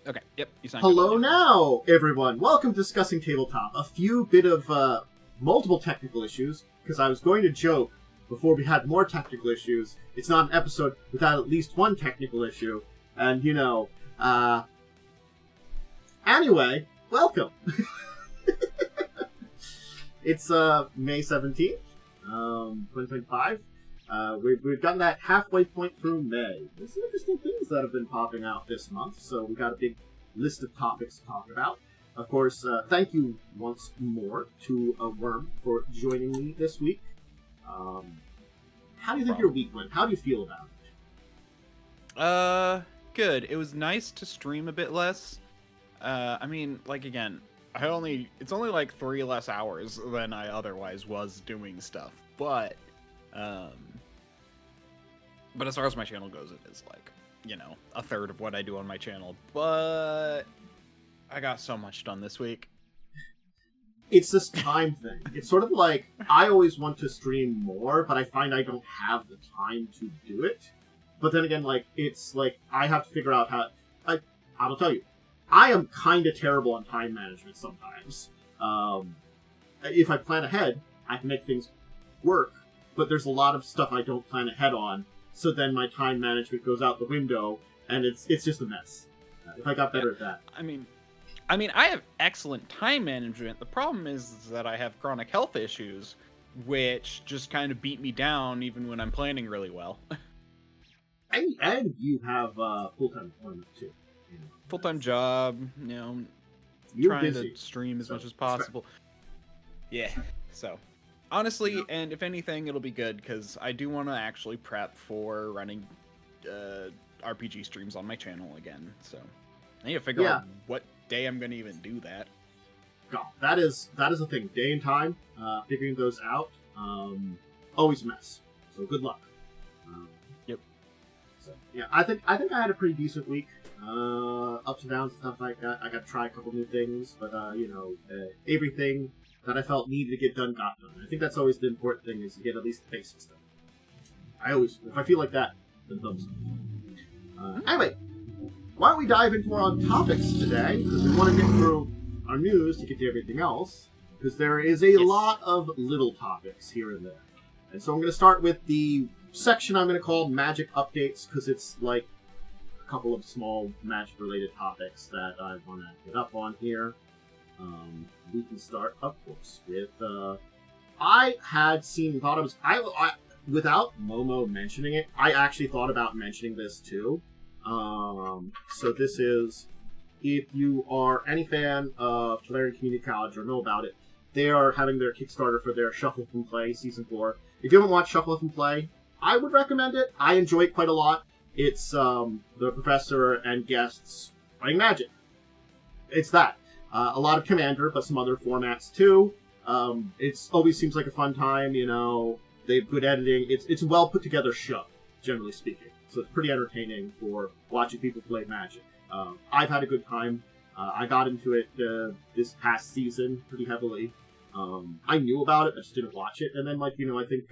Okay, yep, you sound Hello good. now, everyone. Welcome to Discussing Tabletop. A few bit of multiple technical issues, because I was going to joke before we had more technical issues. It's not an episode without at least one technical issue. And, anyway, welcome. It's May 17th, 2025. We've gotten that halfway point through May. There's some interesting things that have been popping out this month, so we got a big list of topics to talk about. Of course, thank you once more to Worm for joining me this week. How do you think your week went? How do you feel about it? Good. It was nice to stream a bit less. Again, it's only like 3 less hours than I otherwise was doing stuff, but as far as my channel goes, it is like, a third of what I do on my channel, but I got so much done this week. It's this time thing. It's sort of like, I always want to stream more, but I find I don't have the time to do it. But then again, it's like, I have to figure out I'll tell you, I am kind of terrible on time management sometimes. If I plan ahead, I can make things work, but there's a lot of stuff I don't plan ahead on, so then my time management goes out the window, and it's just a mess. If I got better at that. I mean, I have excellent time management. The problem is that I have chronic health issues, which just kind of beat me down even when I'm planning really well. and you have full-time employment, too. Full-time job, You're trying busy, to stream as much as possible. Yeah, so... Honestly, and if anything, it'll be good, because I do want to actually prep for running RPG streams on my channel again, so I need to figure out what day I'm going to even do that. God, that is a thing. Day and time, figuring those out, always a mess. So good luck. Yep. So yeah, I think I had a pretty decent week. Ups and downs and stuff like that. I got to try a couple new things, but everything that I felt needed to get done got done. I think that's always the important thing, is to get at least the basics done. If I feel like that, then thumbs up. Anyway, why don't we dive into our topics today? Because we want to get through our news to get to everything else, because there is a lot of little topics here and there. And so I'm going to start with the section I'm going to call Magic Updates, because it's like a couple of small Magic-related topics that I want to get up on here. We can start, of course, with, I without Momo mentioning it, I actually thought about mentioning this too. So this is, if you are any fan of Tulare Community College or know about it, they are having their Kickstarter for their Shuffle and Play Season 4. If you haven't watched Shuffle and Play, I would recommend it. I enjoy it quite a lot. It's, the professor and guests playing Magic. It's that. A lot of Commander, but some other formats too. It always seems like a fun time, they have good editing. It's a well put together show, generally speaking. So it's pretty entertaining for watching people play Magic. I've had a good time. I got into it this past season pretty heavily. I knew about it, I just didn't watch it. And then, I think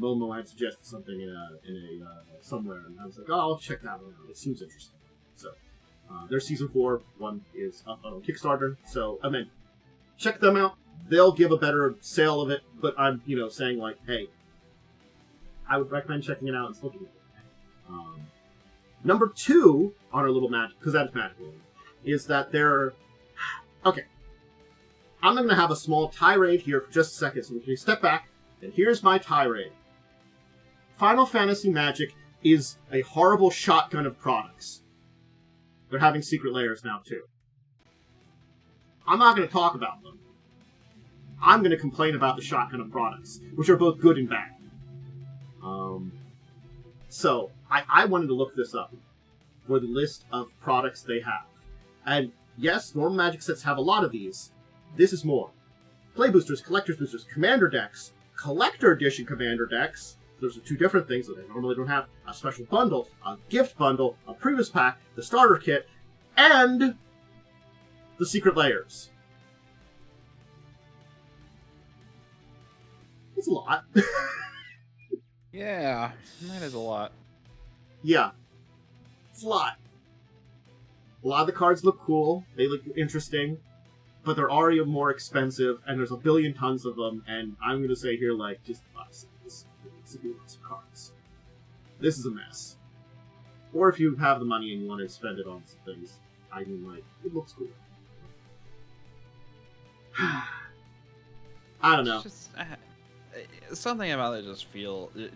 Momo had suggested something in a somewhere, and I was like, oh, I'll check that one out. It seems interesting. So. Their Season 4 one is up on Kickstarter, so, check them out. They'll give a better sale of it, but I'm, saying, hey, I would recommend checking it out and looking at it. Number 2 on our little magic, because that's magical, is that okay. I'm going to have a small tirade here for just a second, so we can step back, and here's my tirade. Final Fantasy Magic is a horrible shotgun of products. They're having secret layers now, too. I'm not going to talk about them. I'm going to complain about the shotgun of products, which are both good and bad. So, I wanted to look this up for the list of products they have. And yes, normal Magic sets have a lot of these. This is more. Play boosters, collector's boosters, commander decks, collector edition commander decks. Those are 2 different things that they normally don't have. A special bundle, a gift bundle, a previous pack, the starter kit, and the secret layers. It's a lot. Yeah, that is a lot. Yeah. It's a lot. A lot of the cards look cool. They look interesting. But they're already more expensive, and there's a billion tons of them, and I'm going to say here, like, just buy some if you want some cards. This is a mess. Or if you have the money and you want to spend it on some things, I mean, like, it looks cool. I don't know. It's just, something about it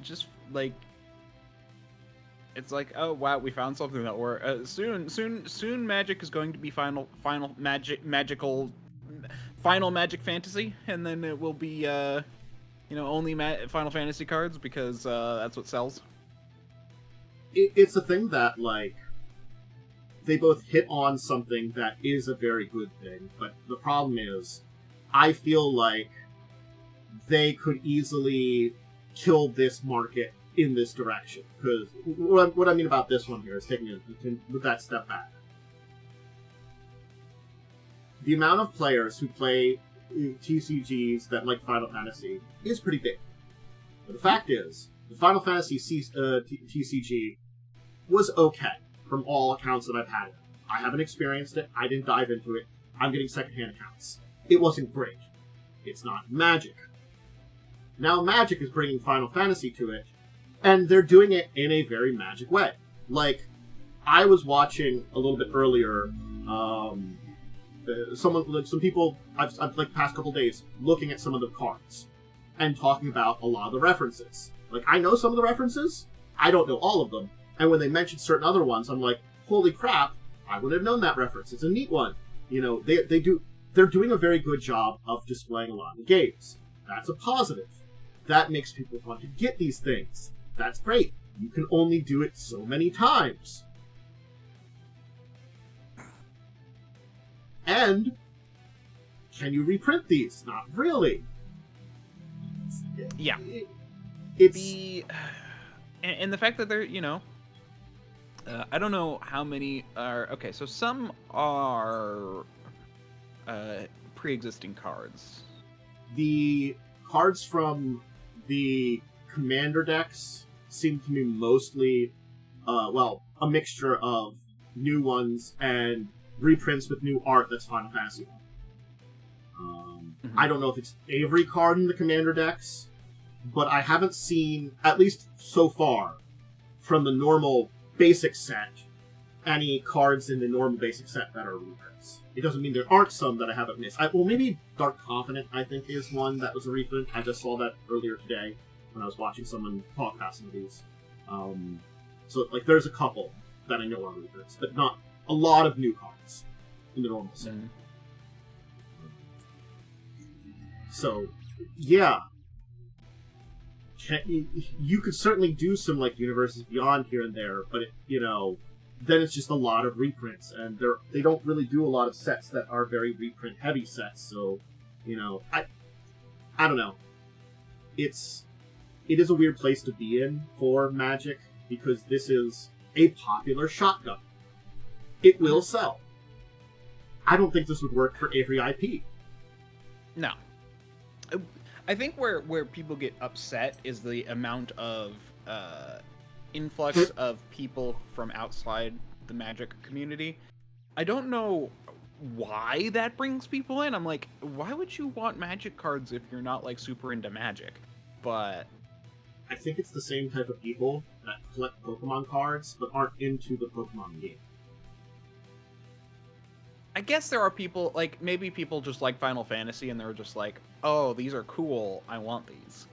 just like, it's like, oh wow, we found something that we're soon Magic is going to be final Magic Fantasy, and then it will be only Final Fantasy cards because that's what sells. It's a thing that, like, they both hit on something that is a very good thing, but the problem is, I feel like they could easily kill this market in this direction. Because what I mean about this one here is taking that step back. The amount of players who play TCGs that like Final Fantasy is pretty big. But the fact is, the Final Fantasy TCG was okay from all accounts that I've had it. I haven't experienced it. I didn't dive into it. I'm getting secondhand accounts. It wasn't great. It's not Magic. Now Magic is bringing Final Fantasy to it, and they're doing it in a very Magic way. Like, I was watching a little bit earlier, some people, I've like past couple days, looking at some of the cards and talking about a lot of the references. Like, I know some of the references, I don't know all of them, and when they mention certain other ones, I'm like, holy crap, I would have known that reference. It's a neat one. You know, they're doing a very good job of displaying a lot of the games. That's a positive. That makes people want to get these things. That's great. You can only do it so many times. And can you reprint these? Not really. Yeah. It's and the fact that they're, I don't know how many are okay. So some are pre-existing cards. The cards from the commander decks seem to be mostly, a mixture of new ones and reprints with new art that's Final Fantasy. I don't know if it's every card in the commander decks, but I haven't seen, at least so far, from the normal basic set, any cards in the normal basic set that are reprints. It doesn't mean there aren't some that I haven't missed. Maybe Dracovin, I think, is one that was a reprint. I just saw that earlier today when I was watching someone talk about some of these. So, like, there's a couple that I know are reprints, but not a lot of new cards in the normal set. So, yeah. You could certainly do some, like, Universes Beyond here and there, but, then it's just a lot of reprints, and they don't really do a lot of sets that are very reprint-heavy sets, so, I don't know. It is a weird place to be in for Magic, because this is a popular shotgun. It will sell. I don't think this would work for every IP. No. I think where people get upset is the amount of influx of people from outside the Magic community. I don't know why that brings people in. I'm like, why would you want Magic cards if you're not, like, super into Magic? But I think it's the same type of people that collect Pokemon cards but aren't into the Pokemon game. I guess there are people, like, maybe people just like Final Fantasy and they're just like, oh, these are cool, I want these.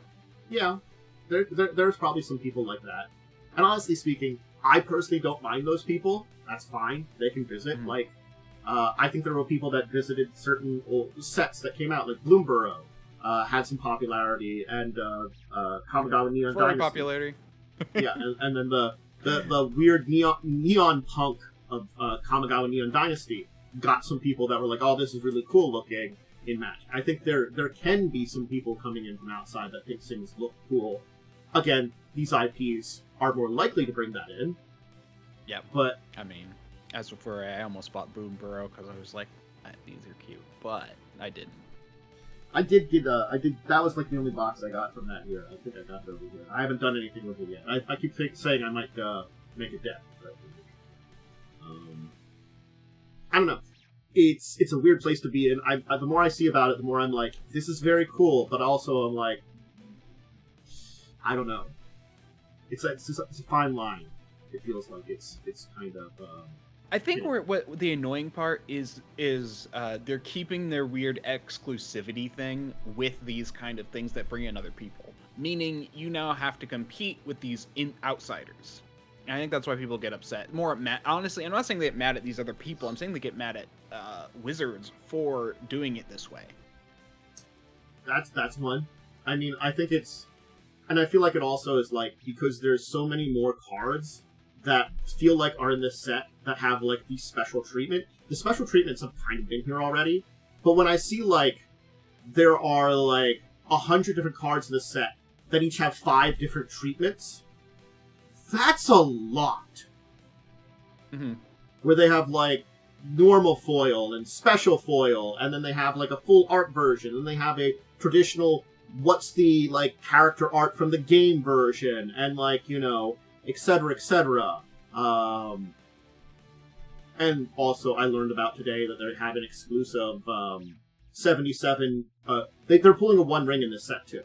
Yeah, there's probably some people like that. And honestly speaking, I personally don't mind those people. That's fine. They can visit. Mm-hmm. Like, I think there were people that visited certain old sets that came out, like Bloomburrow had some popularity, and Kamigawa Neon Dynasty. Popularity. Yeah, and then the weird neon punk of Kamigawa Neon Dynasty got some people that were like, oh, this is really cool looking in Magic. I think there can be some people coming in from outside that think things look cool. Again, these IPs are more likely to bring that in. Yeah, but I mean, as for I almost bought Bloomburrow because I was like, these are cute, but I didn't. I did get that was like the only box I got from that year. I think I got it over here. I haven't done anything with it yet. I keep saying I might make a deck, but I don't know. It's a weird place to be in. The more I see about it, the more I'm like, this is very cool, but also I'm like, I don't know. It's a fine line. It feels like it's kind of. I think what the annoying part is they're keeping their weird exclusivity thing with these kind of things that bring in other people. Meaning you now have to compete with these outsiders. And I think that's why people get upset. Honestly, I'm not saying they get mad at these other people. I'm saying they get mad at Wizards for doing it this way. That's one. I mean, I think it's... And I feel like it also is, like, because there's so many more cards that feel like are in this set that have, like, the special treatment. The special treatments have kind of been here already. But when I see, like, there are, like, 100 different cards in this set that each have 5 different treatments, that's a lot. Mm-hmm. Where they have, like, normal foil and special foil, and then they have, like, a full art version, and they have a traditional... what's the, like, character art from the game version, and, like, you know, etc., etc. And also, I learned about today that they have an exclusive 77... they're pulling a One Ring in this set, too.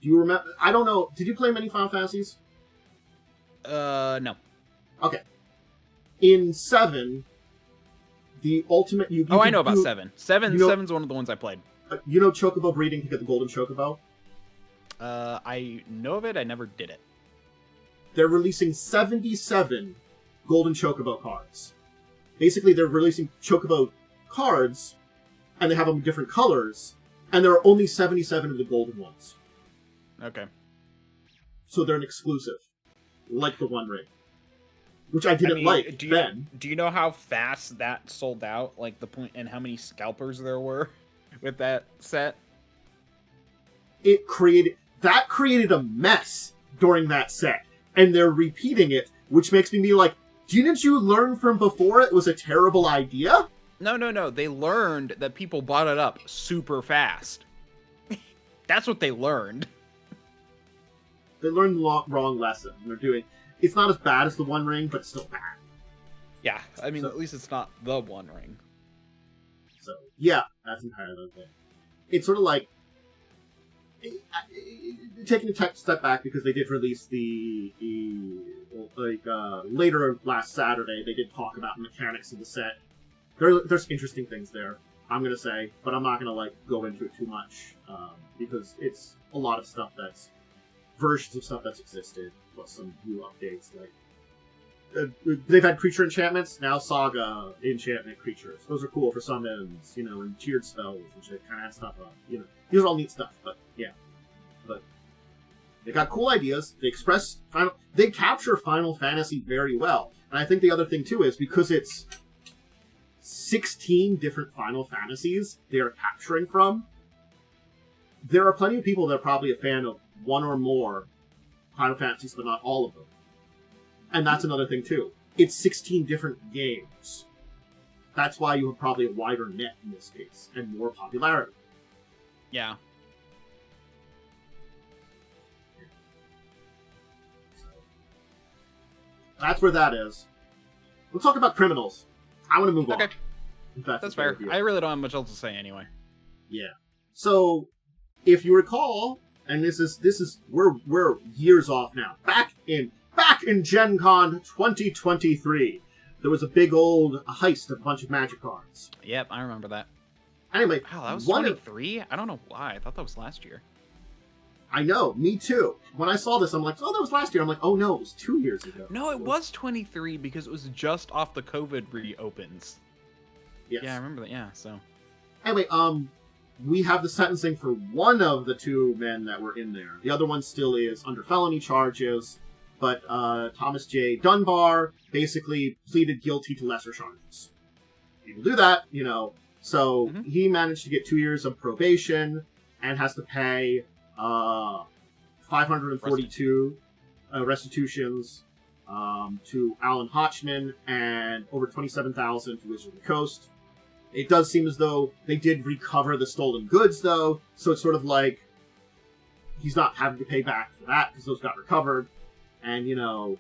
Do you remember... I don't know. Did you play many Final Fantasies? No. Okay. In 7... the ultimate... I know about 7. 7's one of the ones I played. You know Chocobo breeding to get the golden Chocobo? I know of it, I never did it. They're releasing 77 golden Chocobo cards. Basically, they're releasing Chocobo cards, and they have them in different colors, and there are only 77 of the golden ones. Okay. So they're an exclusive. Like the One Ring. Which I didn't like then. Do you know how fast that sold out? Like the point, and how many scalpers there were with that set? It created a mess during that set, and they're repeating it, which makes me be like, didn't you learn from before it was a terrible idea? No. They learned that people bought it up super fast. That's what they learned. They learned the wrong lesson. They're doing. It's not as bad as the One Ring, but it's still bad. Yeah, I mean, at least it's not the One Ring. So, yeah, that's entirely okay. It's sort of like... taking a step back, because they did release later last Saturday, they did talk about the mechanics of the set. There's interesting things there, I'm going to say, but I'm not going to, like, go into it too much, because it's a lot of stuff that's... versions of stuff that's existed, plus some new updates, like... they've had creature enchantments, now Saga enchantment creatures. Those are cool for summons, you know, and tiered spells, and shit, kind of have stuff up, you know. These are all neat stuff, but, yeah. But, they got cool ideas, they capture Final Fantasy very well. And I think the other thing, too, is because it's 16 different Final Fantasies they are capturing from, there are plenty of people that are probably a fan of one or more Final Fantasies, but not all of them. And that's another thing, too. It's 16 different games. That's why you have probably a wider net in this case, and more popularity. Yeah. So, that's where that is. Let's talk about criminals. I want to move on. Okay. That's fair. I really don't have much else to say anyway. Yeah. So, if you recall, and we're years off now. Back in Gen Con 2023, there was a big old heist of a bunch of magic cards. Yep, I remember that. Anyway, wow, that was 23? I don't know why. I thought that was last year. I know, me too. When I saw this, I'm like, oh, that was last year. I'm like, oh no, it was 2 years ago. No, it was 23 because it was just off the COVID reopens. Yes. Yeah, I remember that. Yeah, so. Anyway, we have the sentencing for one of the two men that were in there. The other one still is under felony charges, but Thomas J. Dunbar basically pleaded guilty to lesser charges. People do that, you know. So he managed to get 2 years of probation and has to pay 542 restitutions to Alan Hotchman and over 27,000 to Wizard of the Coast. It does seem as though they did recover the stolen goods, though, so it's sort of like he's not having to pay back for that because those got recovered. And, you know,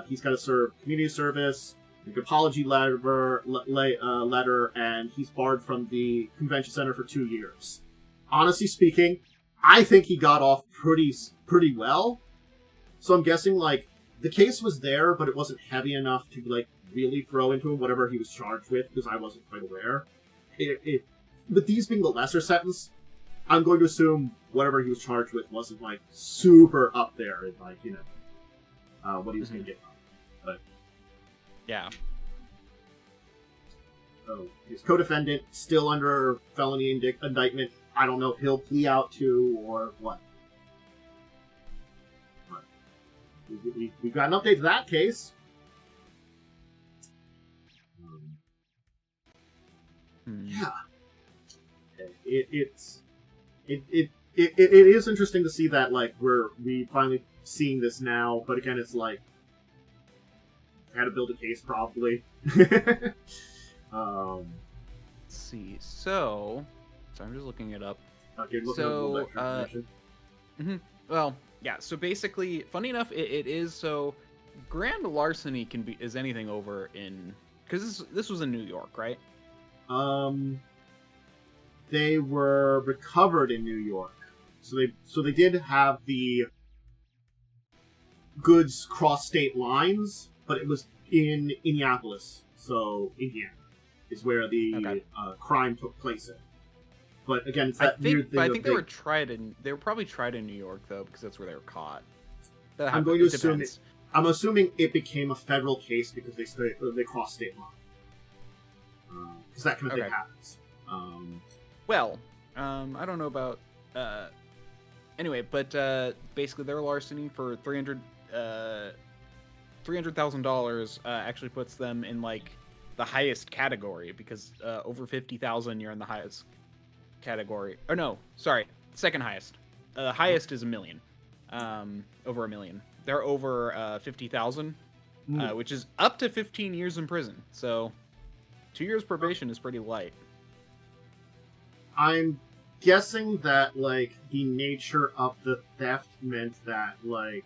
He's got to serve community service, an apology letter, and he's barred from the convention center for 2 years. Honestly speaking, I think he got off pretty well. So I'm guessing, like, the case was there, but it wasn't heavy enough to, like, really throw into him whatever he was charged with, because I wasn't quite aware. With these being the lesser sentence, I'm going to assume whatever he was charged with wasn't, like, super up there in, like, what he was going to get on. But yeah. So, his co-defendant, still under felony indictment. I don't know if he'll plea out to or what. But we got an update to that case. Yeah. It is interesting to see that, like, we finally seeing this now, but again, it's like, had to build a case, probably. Let's see. So I'm just looking it up. Okay, well, yeah. So basically, funny enough, it is so. Grand larceny is anything over in, because this was in New York, right? They were recovered in New York, so they did have the goods cross state lines, but it was in Indianapolis, so Indiana is where the crime took place in. But again, it's that weird thing. But I think they were probably tried in New York though, because that's where they were caught. I'm going to assume I'm assuming it became a federal case because they crossed state line. Because that kind of thing happens. I don't know about. Anyway, but basically, their larceny for $300,000 actually puts them in like the highest category, because over 50,000 you're in the highest category. Or no, sorry, second highest. Highest is $1 million. Over $1 million. They're over 50,000, which is up to 15 years in prison. So 2 years probation is pretty light. I'm guessing that, like, the nature of the theft meant that, like,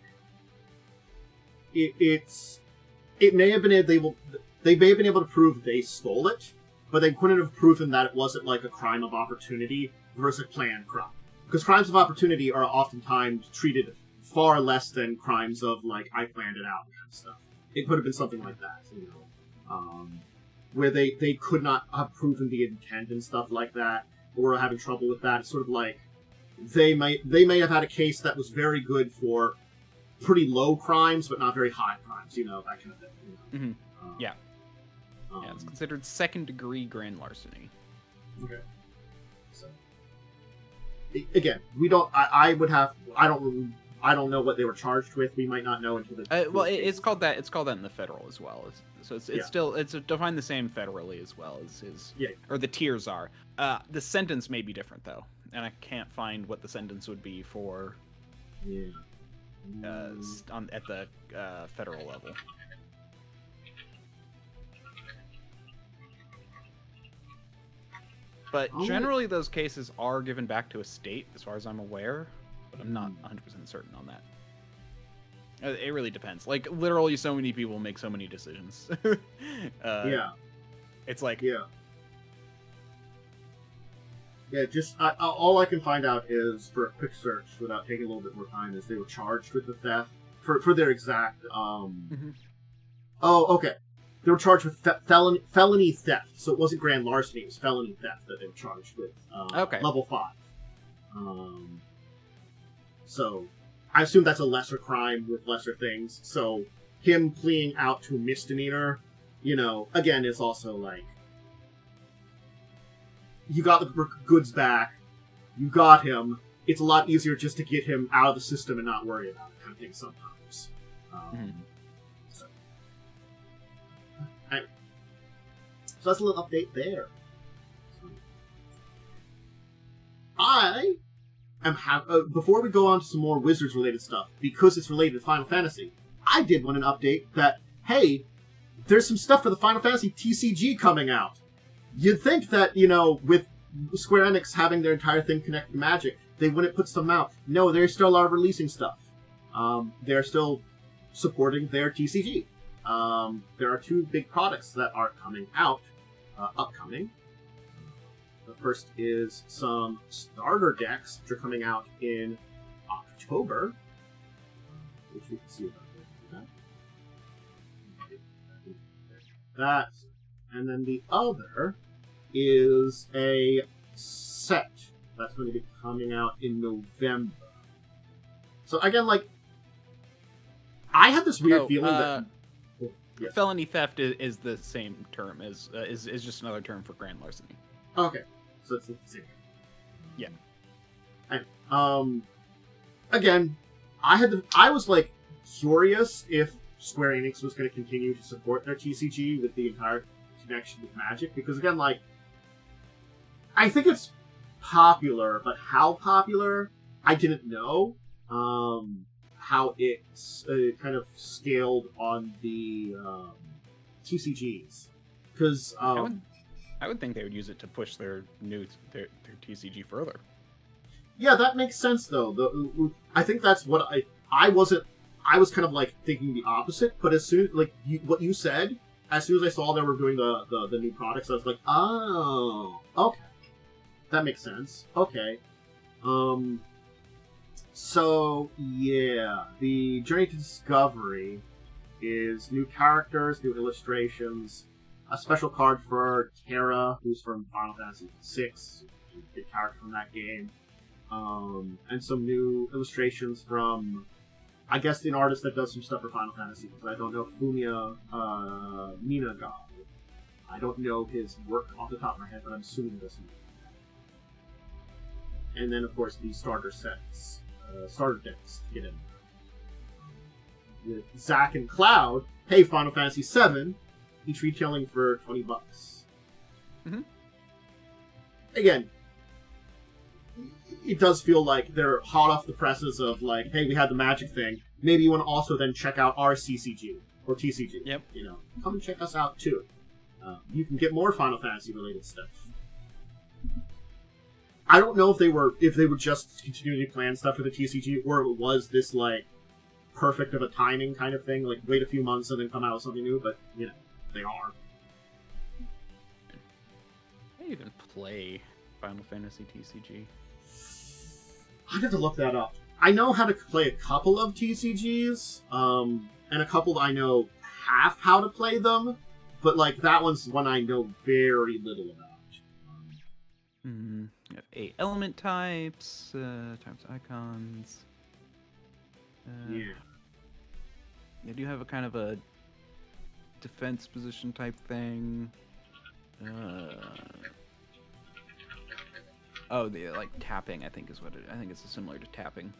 it may have been they may have been able to prove they stole it, but they couldn't have proven that it wasn't, like, a crime of opportunity versus a planned crime. Because crimes of opportunity are oftentimes treated far less than crimes of, like, I planned it out kind of stuff. It could have been something like that, where they could not have proven the intent and stuff like that, or having trouble with that. It's sort of like they may have had a case that was very good for pretty low crimes, but not very high crimes, that kind of thing. Mm-hmm. Yeah, it's considered second-degree grand larceny. Okay. So again, we don't. I don't know what they were charged with. We might not know until the. It's called that. It's called that in the federal as well. So it's still defined the same federally as well as his. Yeah. Or the tiers are. The sentence may be different though, and I can't find what the sentence would be for. Yeah. At the federal level. But generally, those cases are given back to a state, as far as I'm aware. But I'm not 100% certain on that. It really depends. Like, literally, so many people make so many decisions. Yeah. It's like... Yeah. Yeah, just... all I can find out is, for a quick search, without taking a little bit more time, is they were charged with the theft. For their exact... Mm-hmm. Oh, okay. They were charged with felony theft. So it wasn't grand larceny, it was felony theft that they were charged with. Level 5. So, I assume that's a lesser crime with lesser things. So, him pleading out to a misdemeanor, again, is also like... You got the goods back. You got him. It's a lot easier just to get him out of the system and not worry about it, kind of thing sometimes. So that's a little update there. Before we go on to some more Wizards-related stuff, because it's related to Final Fantasy, I did want an update that, hey, there's some stuff for the Final Fantasy TCG coming out. You'd think that, with Square Enix having their entire thing connected to Magic, they wouldn't put some out. No, they still are releasing stuff. They're still supporting their TCG. There are two big products that are coming out, upcoming. The first is some starter decks, which are coming out in October, which we can see about that. And then the other is a set that's going to be coming out in November. So again, like, I had this weird feeling that felony theft is the same term as is just another term for grand larceny. Okay, so it's the same. Yeah. And, again, I was like curious if Square Enix was going to continue to support their TCG with the entire connection with Magic, because again, like, I think it's popular, but how popular, I didn't know. How it's kind of scaled on the TCGs, because I would think they would use it to push their TCG further. Yeah, that makes sense though. I think that's what I was kind of like thinking the opposite, but as soon like what you said, as soon as I saw they were doing the new products, I was like, oh, okay, that makes sense. Okay, so yeah, the Journey to Discovery is new characters, new illustrations, a special card for Terra, who's from Final Fantasy VI, a big character from that game, and some new illustrations from, I guess, an artist that does some stuff for Final Fantasy, because I don't know Fumiya Minaga. I don't know his work off the top of my head, but I'm assuming this. And then, of course, the starter sets, starter decks to get in there. With Zack and Cloud, hey, Final Fantasy VII, each retailing for $20. Mm-hmm. Again, it does feel like they're hot off the presses of like, hey, we had the Magic thing. Maybe you want to also then check out our CCG or TCG. Yep. You know, come and check us out too. You can get more Final Fantasy related stuff. I don't know if they were just continuing to plan stuff for the TCG, or it was this like perfect of a timing kind of thing, like wait a few months and then come out with something new. But you know, they are. I even play Final Fantasy TCG. I'd have to look that up. I know how to play a couple of TCGs, and a couple I know half how to play them, but like that one's one I know very little about. You have 8 element types, types icons. Yeah. They do have a kind of a defense position type thing. The like tapping, I think is what I think it's similar to tapping.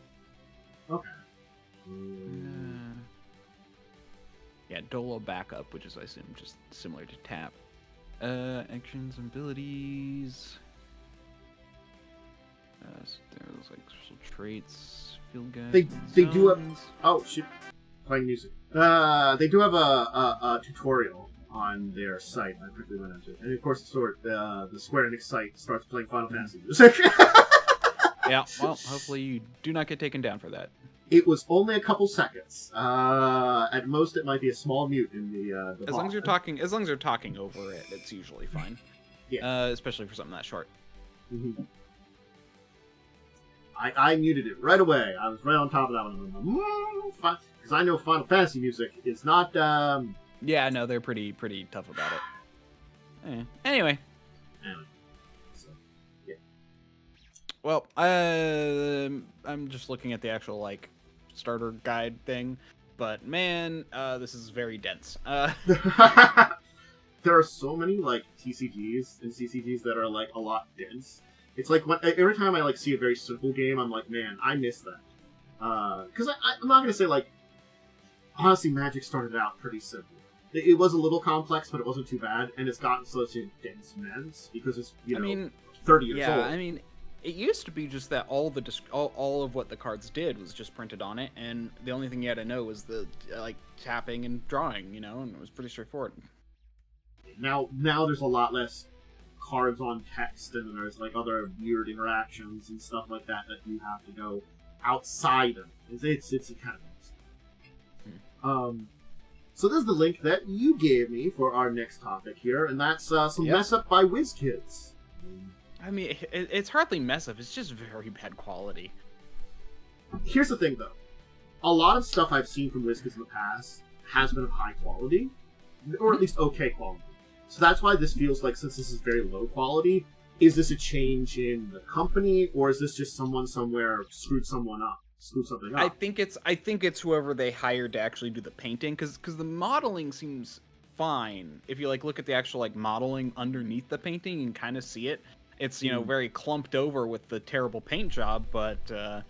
Okay. Yeah, Dolo backup, which is I assume just similar to tap. Actions and abilities. There's like special traits, field guides. They do have. Oh shit! Playing music. They do have a tutorial on their site. I quickly went into it, and of course, the Square Enix site starts playing Final Fantasy music. Yeah, well, hopefully you do not get taken down for that. It was only a couple seconds. At most, it might be a small mute in the as long as you're talking over it, it's usually fine. Yeah. Especially for something that short. Mm-hmm. I muted it right away. I was right on top of that one. Because I know Final Fantasy music is not. Yeah, no, they're pretty tough about it. Anyway. So, yeah. Well, I'm just looking at the actual like starter guide thing, but man, this is very dense. There are so many like TCGs and CCGs that are like a lot dense. It's like every time I like see a very simple game, I'm like, man, I miss that. Because I'm not gonna say like, honestly, Magic started out pretty simple. It was a little complex, but it wasn't too bad, and it's gotten such a dense mess because it's 30 years old. Yeah, I mean, it used to be just that all of what the cards did was just printed on it, and the only thing you had to know was the like tapping and drawing, and it was pretty straightforward. Now there's a lot less cards on text, and there's like other weird interactions and stuff like that you have to go outside of. It's kind of So this is the link that you gave me for our next topic here, and that's some mess up by Wizkids. I mean, it's hardly mess up. It's just very bad quality. Here's the thing, though. A lot of stuff I've seen from Wizkids in the past has been of high quality, or at least okay quality. So that's why this feels like, since this is very low quality, is this a change in the company, or is this just someone somewhere screwed something up? I think it's whoever they hired to actually do the painting, because the modeling seems fine. If you look at the actual modeling underneath the painting, you can kind of see it. It's very clumped over with the terrible paint job, but the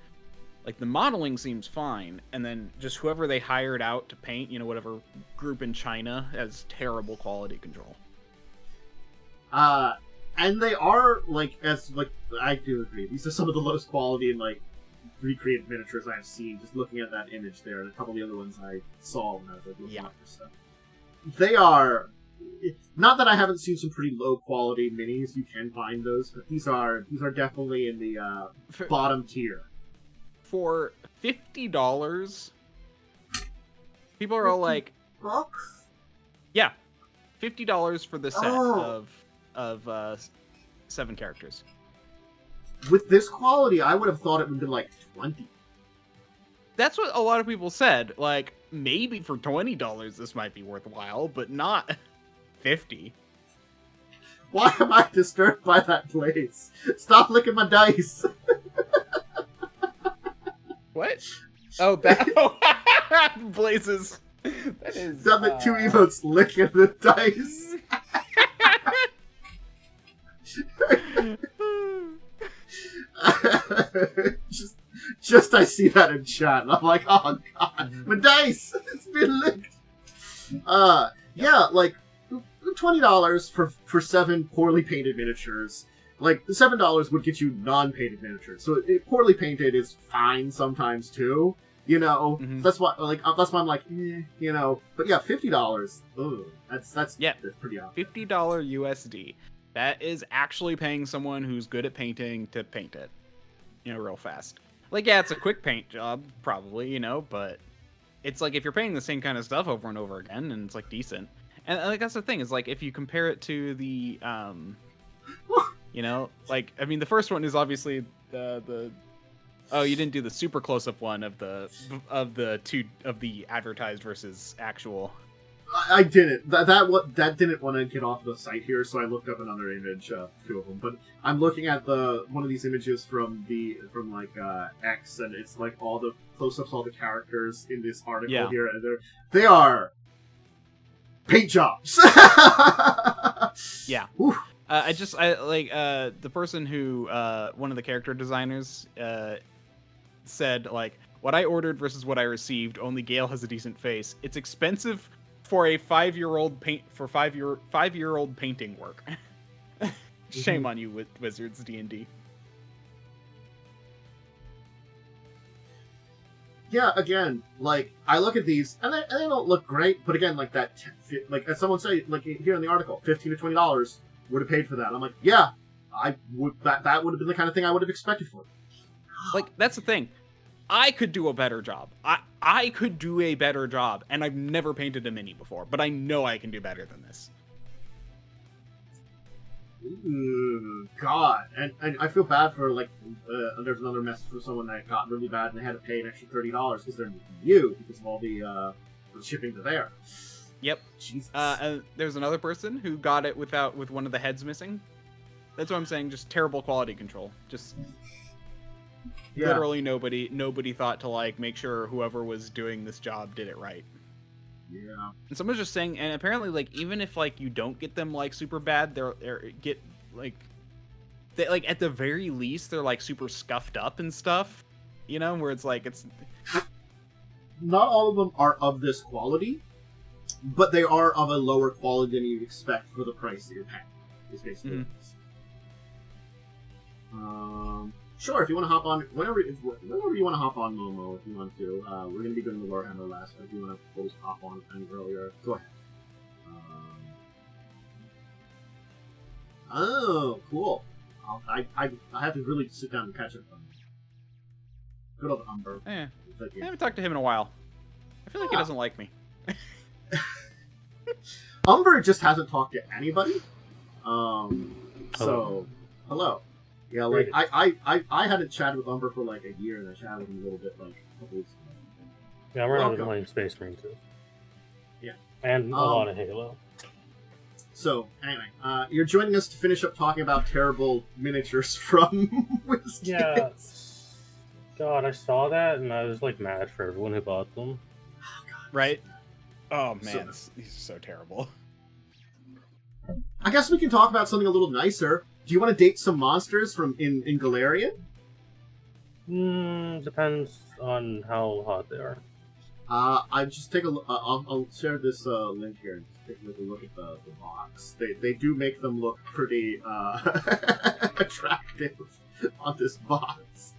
modeling seems fine. And then just whoever they hired out to paint, whatever group in China, has terrible quality control. And they are I do agree. These are some of the lowest quality and recreated miniatures I've seen, just looking at that image there, and a couple of the other ones I saw when I was looking at this stuff. They are... Not that I haven't seen some pretty low quality minis, you can find those, but these are definitely in the bottom tier. For $50, people are all like... Bucks? Yeah. $50 for the set of 7 characters. With this quality, I would have thought it would have been $20. That's what a lot of people said. Maybe for $20 this might be worthwhile, but not $50. Why am I disturbed by that place? Stop licking my dice. What? Oh, that... Oh, Blazes. That is... Done the 2 emotes licking the dice. just I see that in chat and I'm like, oh god, my dice, it's been licked. Yeah, $20 for 7 poorly painted miniatures. The $7 would get you non-painted miniatures, so poorly painted is fine sometimes too. That's why I'm like, But yeah, $50. Ugh, that's pretty off. $50 USD. That is actually paying someone who's good at painting to paint it, real fast. It's a quick paint job, probably, but it's if you're painting the same kind of stuff over and over again, and it's decent. And that's the thing is if you compare it to the, the first one is obviously the. Oh, you didn't do the super close-up one of the advertised versus actual. I didn't. That didn't want to get off the site here, so I looked up another image, 2 of them. But I'm looking at one of these images from X, and it's all the close-ups, all the characters in this article here, and they are paint jobs. Yeah. The person who one of the character designers said what I ordered versus what I received. Only Gale has a decent face. It's expensive for a 5-year-old painting work. Shame on you, Wizards D&D. Yeah, again, I look at these and they don't look great, but again, as someone said, here in the article, $15 to $20 would have paid for that. I'm like, yeah, I would. That would have been the kind of thing I would have expected for it. That's the thing. I could do a better job. I could do a better job, and I've never painted a mini before, but I know I can do better than this. Ooh, God. And I feel bad for, there's another message from someone that got really bad and they had to pay an extra $30 because they're new because of all the shipping to there. Yep. Jesus. And there's another person who got it with one of the heads missing. That's what I'm saying, just terrible quality control. Just... Yeah. Literally nobody thought to make sure whoever was doing this job did it right. Yeah. And someone's just saying, and apparently even if you don't get them super bad, they're get they at the very least they're super scuffed up and stuff, where it's it's not all of them are of this quality, but they are of a lower quality than you'd expect for the price that you're paying. Is basically what it is. Sure, if you want to hop on, whenever you want to hop on Momo, if you want to. We're going to be doing the Warhammer last, but if you want to hop on any earlier, go ahead. Oh, cool. I have to really sit down and catch up on good old Umber. Yeah. I haven't talked to him in a while. I feel like he doesn't like me. Umber just hasn't talked to anybody. So, hello. Yeah, like, I hadn't chatted with Umber for like a year, and I chatted with him a little bit like a couple weeks ago. Yeah, we're not playing Space Marine too. Yeah. And a lot of Halo. So, anyway, you're joining us to finish up talking about terrible miniatures from Wizkids. Yeah. God, I saw that, and I was like mad for everyone who bought them. Oh, God, right? Oh man, these are so terrible. I guess we can talk about something a little nicer. Do you want to date some monsters from in Galarian? Depends on how hot they are. I just take a look. I'll share this link here and just take a look at the box. They do make them look pretty attractive on this box.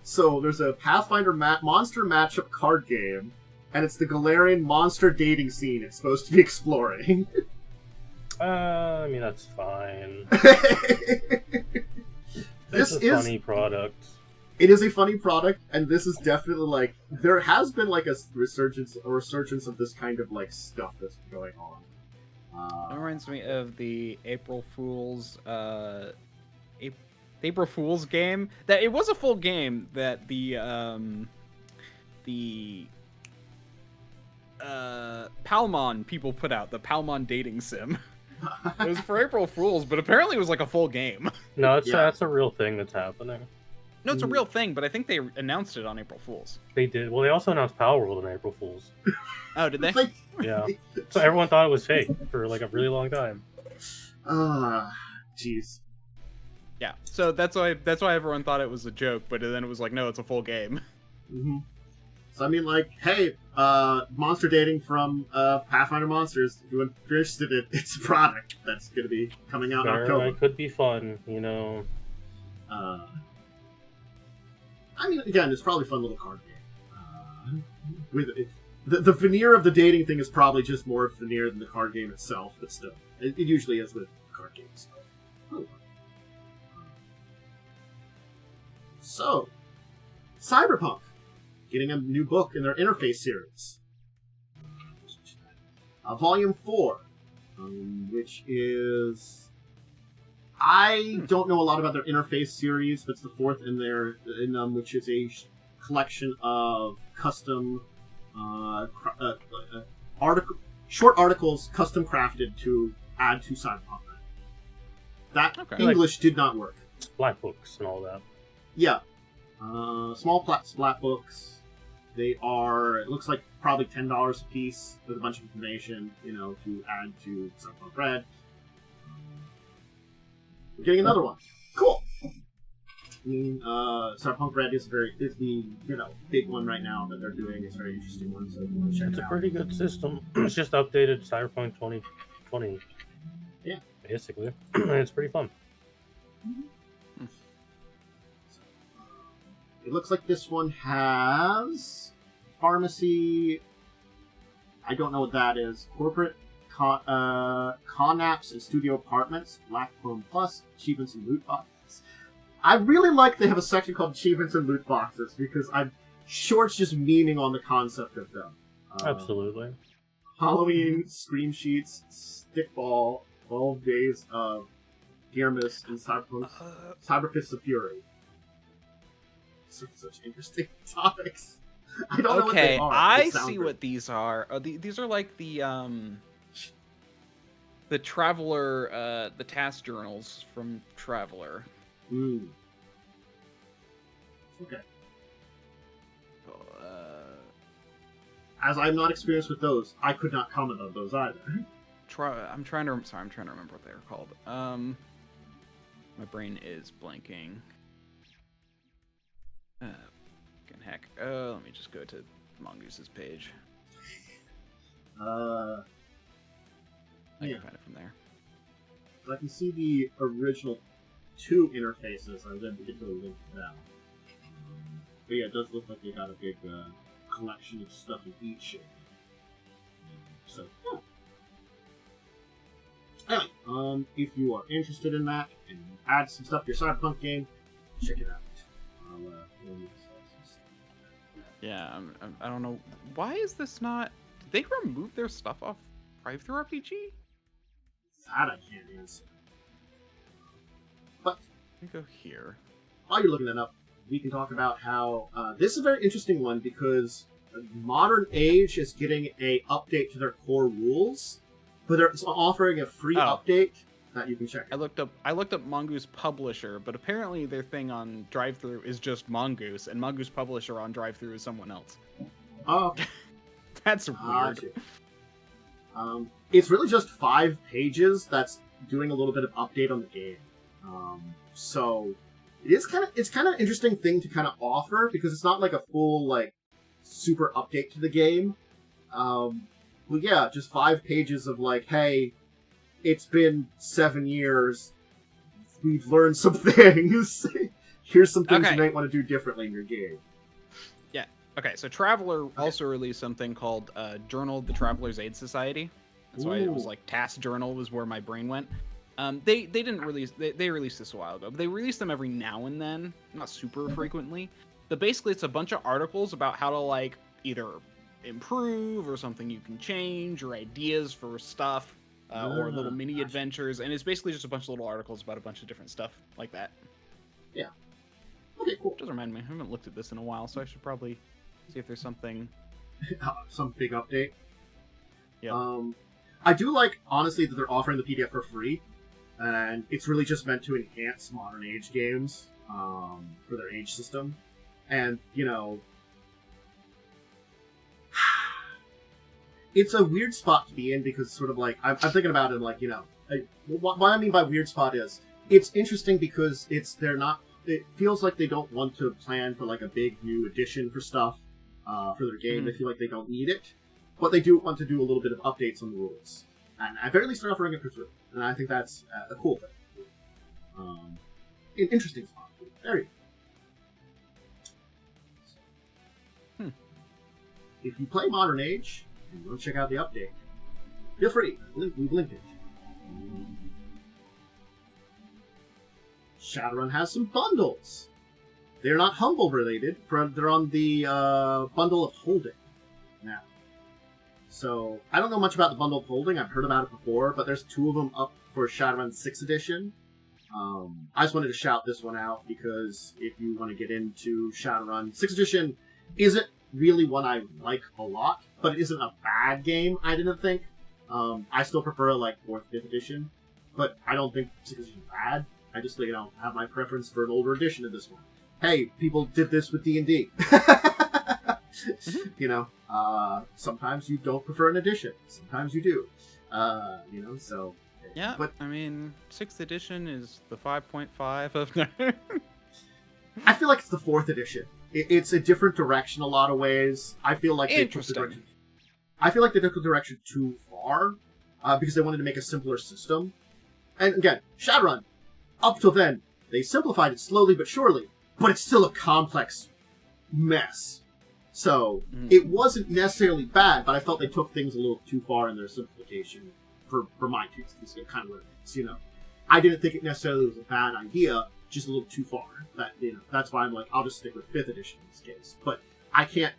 So there's a Pathfinder monster matchup card game, and it's the Galarian monster dating scene it's supposed to be exploring. I mean, that's fine. This is a funny product. It is a funny product, and this is definitely like there has been like a resurgence of this kind of like stuff that's going on. It reminds me of the April Fool's April Fool's game. That it was a full game. That the Palmon people put out, the Palmon dating sim. It was for April Fools, but apparently it was like a full game. No, that's a real thing that's happening. No, it's a real thing, but I think they announced it on April Fools. They did. Well, they also announced Power World on April Fools. Oh, did they? Yeah. So everyone thought it was fake for like a really long time. Jeez. Yeah. So that's why everyone thought it was a joke, but then it was like, no, it's a full game. Mm-hmm. So I mean, like, hey, monster dating from Pathfinder Monsters. If you're interested in it, it's a product that's going to be coming out in October. It could be fun, you know. I mean, again, it's probably a fun little card game. With the veneer of the dating thing is probably just more veneer than the card game itself, but still, it usually is with card games. So, Cyberpunk getting a new book in their Interface series, Volume 4, which is. I don't know a lot about their Interface series, but it's the fourth in there, which is a collection of custom short articles custom crafted to add to Cyberpunk. That English did not work. Splat books and all that. Yeah. Small splat books. They are, it looks like probably $10 a piece with a bunch of information, to add to Cyberpunk Red. We're getting another one. Cool. I mean, Cyberpunk Red is the big one right now that they're doing. It's a very interesting one, so check it out. It's a pretty good system. It's just updated Cyberpunk 2020. Yeah. Basically. And it's pretty fun. Mm-hmm. It looks like this one has pharmacy. I don't know what that is. Corporate Connaps and Studio Apartments, Black Chrome Plus, Achievements and Loot Boxes. I really like they have a section called Achievements and Loot Boxes because I'm sure it's just memeing on the concept of them. Absolutely. Halloween, Scream Sheets, Stickball, 12 Days of Gearmas, and Cyberfists of Fury. Such interesting topics. I don't know what they are. I see what these are. These are like the Traveler, the task journals from Traveler. Ooh. Okay. As I'm not experienced with those, I could not comment on those either. I'm trying to remember what they were called. My brain is blanking. Heck. Let me just go to Mongoose's page. I can find it from there. So I can see the original 2 interfaces. I was able to get to the link to them. But yeah, it does look like they got a big collection of stuff in each shape. So, yeah. Anyway, if you are interested in that and add some stuff to your Cyberpunk game, check it out. Yeah, I don't know. Why is this not... Did they remove their stuff off Drive-Thru RPG? That I can't answer. But Let me go here. while you're looking that up, we can talk about how this is a very interesting one because Modern Age is getting a update to their core rules, but they're offering a free update that you can check. I looked up Mongoose Publisher, but apparently their thing on Drive-Thru is just Mongoose, and Mongoose Publisher on Drive-Thru is someone else. Oh, That's weird. It's really just 5 pages that's doing a little bit of update on the game. So it's kind of interesting thing to kind of offer because it's not like a full like super update to the game. But yeah, just 5 pages of like, hey, it's been 7 years. We've learned some things. Here's some things you might want to do differently in your game. Yeah. Okay. So Traveler also released something called Journal of the Traveler's Aid Society. That's why it was like Task Journal was where my brain went. They didn't release they released this a while ago, but they release them every now and then, not super frequently. But basically, it's a bunch of articles about how to like either improve or something you can change or ideas for stuff. Or little mini adventures, and it's basically just a bunch of little articles about a bunch of different stuff like that. Yeah. Okay, cool. Does remind me, I haven't looked at this in a while, so I should probably see if there's something. Some big update. Yeah. I do like, honestly, that they're offering the PDF for free, and it's really just meant to enhance Modern Age games for their age system. And, you know, it's a weird spot to be in because sort of like, I'm thinking about it like, you know, what I mean by weird spot is, it's interesting because it feels like they don't want to plan for like a big new edition for stuff for their game. They feel like they don't need it, but they do want to do a little bit of updates on the rules. And at very least they're offering it for free. And I think that's a cool thing. An interesting spot. There you go. If you play Modern Age, and you want to check out the update, feel free. We've linked it. Shadowrun has some bundles. They're not Humble related. They're on the bundle of Holding now. So I don't know much about the bundle of Holding. I've heard about it before, but there's 2 of them up for Shadowrun 6th edition. I just wanted to shout this one out because if you want to get into Shadowrun 6th edition, isn't really one I like a lot, but it isn't a bad game, I didn't think. I still prefer like 4th, 5th edition, but I don't think 6th edition is bad. I just, you know, have my preference for an older edition of this one. Hey, people did this with D&D. You know, sometimes you don't prefer an edition. Sometimes you do. You know, so... Yeah, but I mean, 6th edition is the 5.5 of... I feel like it's the 4th edition. It's a different direction a lot of ways. I feel like they took the direction too far because they wanted to make a simpler system. And again, Shadowrun, up till then, they simplified it slowly but surely, but it's still a complex mess. So it wasn't necessarily bad, but I felt they took things a little too far in their simplification for my taste. It's kind of what it is, you know. I didn't think it necessarily was a bad idea, just a little too far. That's why I'm like, I'll just stick with 5th edition in this case. But I can't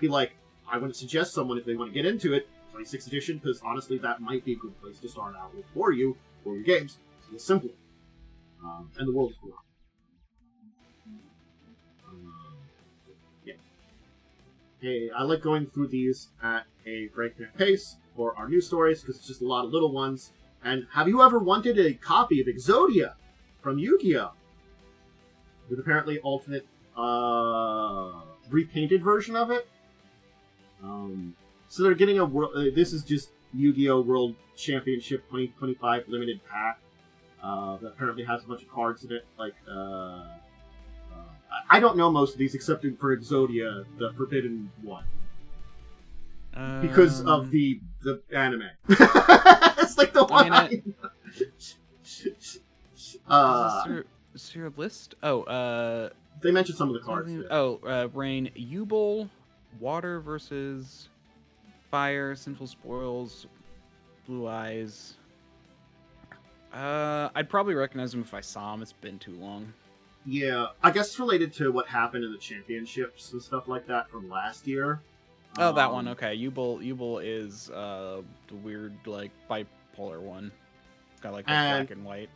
be like, I wouldn't suggest someone if they want to get into it, play 6th edition, because honestly, that might be a good place to start out with for you, for your games. It's simple. And the world is cool. Yeah. Hey, I like going through these at a breakneck pace for our news stories, because it's just a lot of little ones. And have you ever wanted a copy of Exodia from Yu-Gi-Oh! With apparently alternate, repainted version of it? So they're getting a this is just Yu-Gi-Oh! World Championship 2025 limited pack. That apparently has a bunch of cards in it. Like, I don't know most of these except for Exodia, the Forbidden one. Because of the anime. It's like the one is there a list? Oh, they mentioned some of the cards. Rain, Yubel, Water versus Fire, Sinful Spoils, Blue Eyes. I'd probably recognize him if I saw him. It's been too long. Yeah, I guess it's related to what happened in the championships and stuff like that from last year. Oh, that one. Okay, Ubel is the weird like bipolar one. It's got like black and white.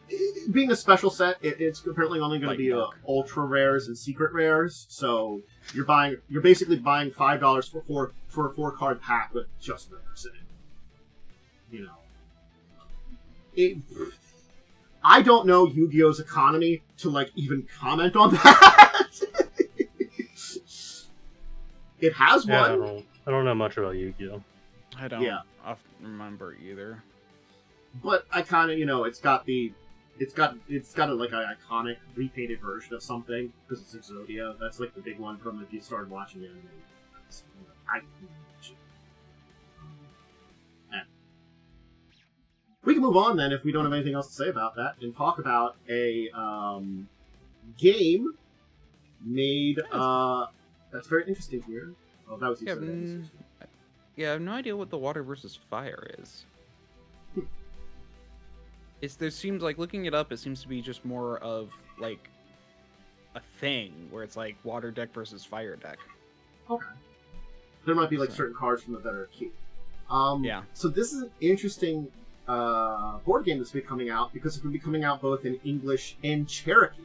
Being a special set, it's apparently only going to be ultra rares and secret rares. So you're basically buying $5 for a 4-card pack with just rares in it. You know, I don't know Yu-Gi-Oh's economy to like even comment on that. It has one. I don't know much about Yu-Gi-Oh. I don't remember either. But I kind of, it's got a like an iconic repainted version of something because it's Exodia. That's like the big one from if you started watching it. We can move on then if we don't have anything else to say about that and talk about a game made. That's very interesting here. Oh, that was I have no idea what the water versus fire is. There seems like looking it up. It seems to be just more of like a thing where it's like water deck versus fire deck. Okay. There might be like certain cards from it that are cute. Yeah. So this is an interesting board game that's been coming out because it's going to be coming out both in English and Cherokee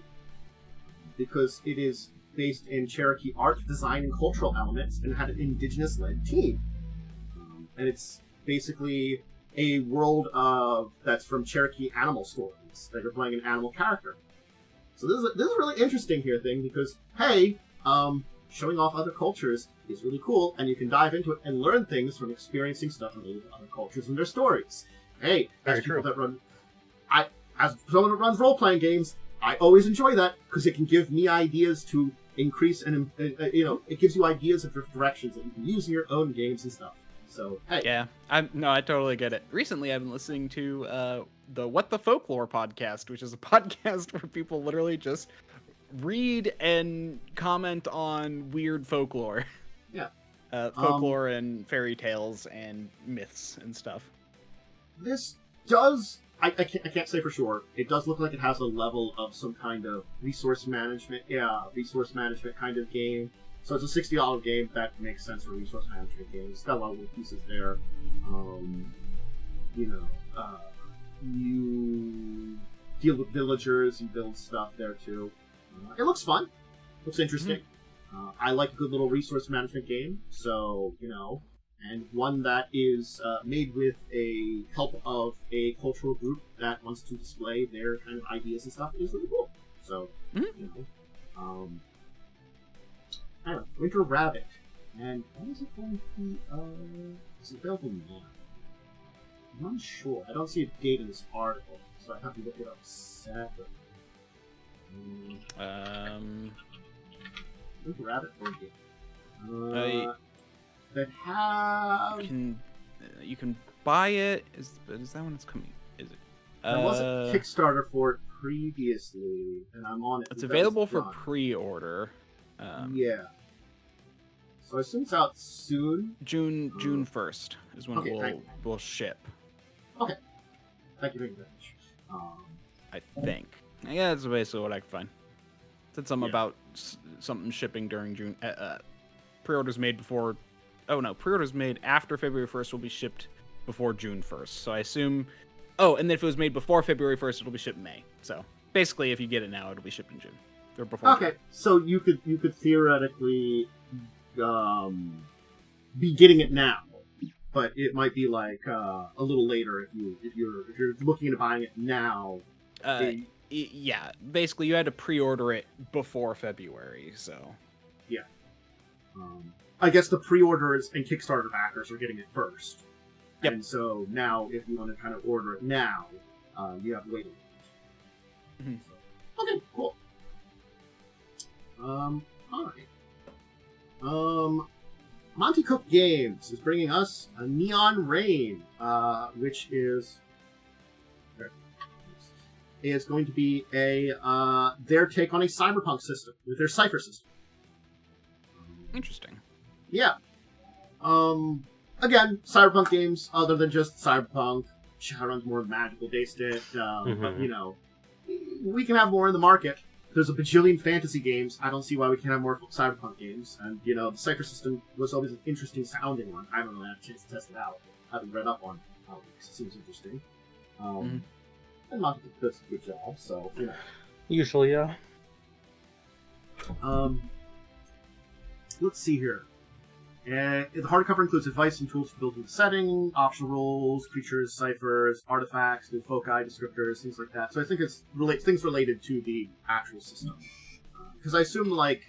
because it is based in Cherokee art, design, and cultural elements and had an indigenous-led team. And it's basically a world that's from Cherokee animal stories that you're playing an animal character. So this is a really interesting here thing because, hey, showing off other cultures is really cool, and you can dive into it and learn things from experiencing stuff related to other cultures and their stories. Hey, as someone that runs role-playing games, I always enjoy that because it can give me ideas to increase and it gives you ideas of directions that you can use in your own games and stuff. So hey, yeah, I totally get it. Recently, I've been listening to the What the Folklore podcast, which is a podcast where people literally just read and comment on weird folklore. Yeah, folklore and fairy tales and myths and stuff. This does. I can't say for sure. It does look like it has a level of some kind of resource management kind of game. So it's a $60 game. That makes sense for resource management games. It's got a lot of little pieces there. You deal with villagers. You build stuff there too. It looks fun. Looks interesting. Mm-hmm. I like a good little resource management game. So and one that is made with a help of a cultural group that wants to display their kind of ideas and stuff is really cool. So, I don't know, Winter Rabbit. And when is it going to be, is it available now? I'm not sure. I don't see a date in this article, so I have to look it up separately. Winter Rabbit board game. That have you can buy it. Is that when it's coming? Is it? There was a Kickstarter for it previously, and I'm on it. It's available for pre-order. Yeah. So I assume it's out soon. June 1st is when it will ship. Okay. Thank you very much. I think. Yeah, that's basically what I can find. It said something about something shipping during June. Pre-orders made before. Oh no, pre-orders made after February 1st will be shipped before June 1st. So I assume. Oh, and then if it was made before February 1st, it'll be shipped in May. So basically, if you get it now, it'll be shipped in June or before. Okay, so you could theoretically be getting it now, but it might be like a little later if you're looking into buying it now. Yeah, basically you had to pre-order it before February, so. Yeah. I guess the pre-orders and Kickstarter backers are getting it first. Yep. And so now, if you want to kind of order it now, you have to wait a little. Mm-hmm. So, okay, cool. Alright. Monty Cook Games is bringing us a Neon Rain, which is going to be their take on a cyberpunk system with their Cypher system. Interesting. Yeah. Again, cyberpunk games, other than just cyberpunk, Shadowrun's more magical based it, but we can have more in the market. there's a bajillion fantasy games. I don't see why we can't have more Cyberpunk games. And, the Cypher system was always an interesting sounding one. I don't know, I had a chance to test it out. I haven't read up on it. It seems interesting. And not that it does a good job, so, Usually, yeah. Let's see here. The hardcover includes advice and tools for building the setting, optional rules, creatures, ciphers, artifacts, new foci, descriptors, things like that. So I think it's things related to the actual system. Because I assume, I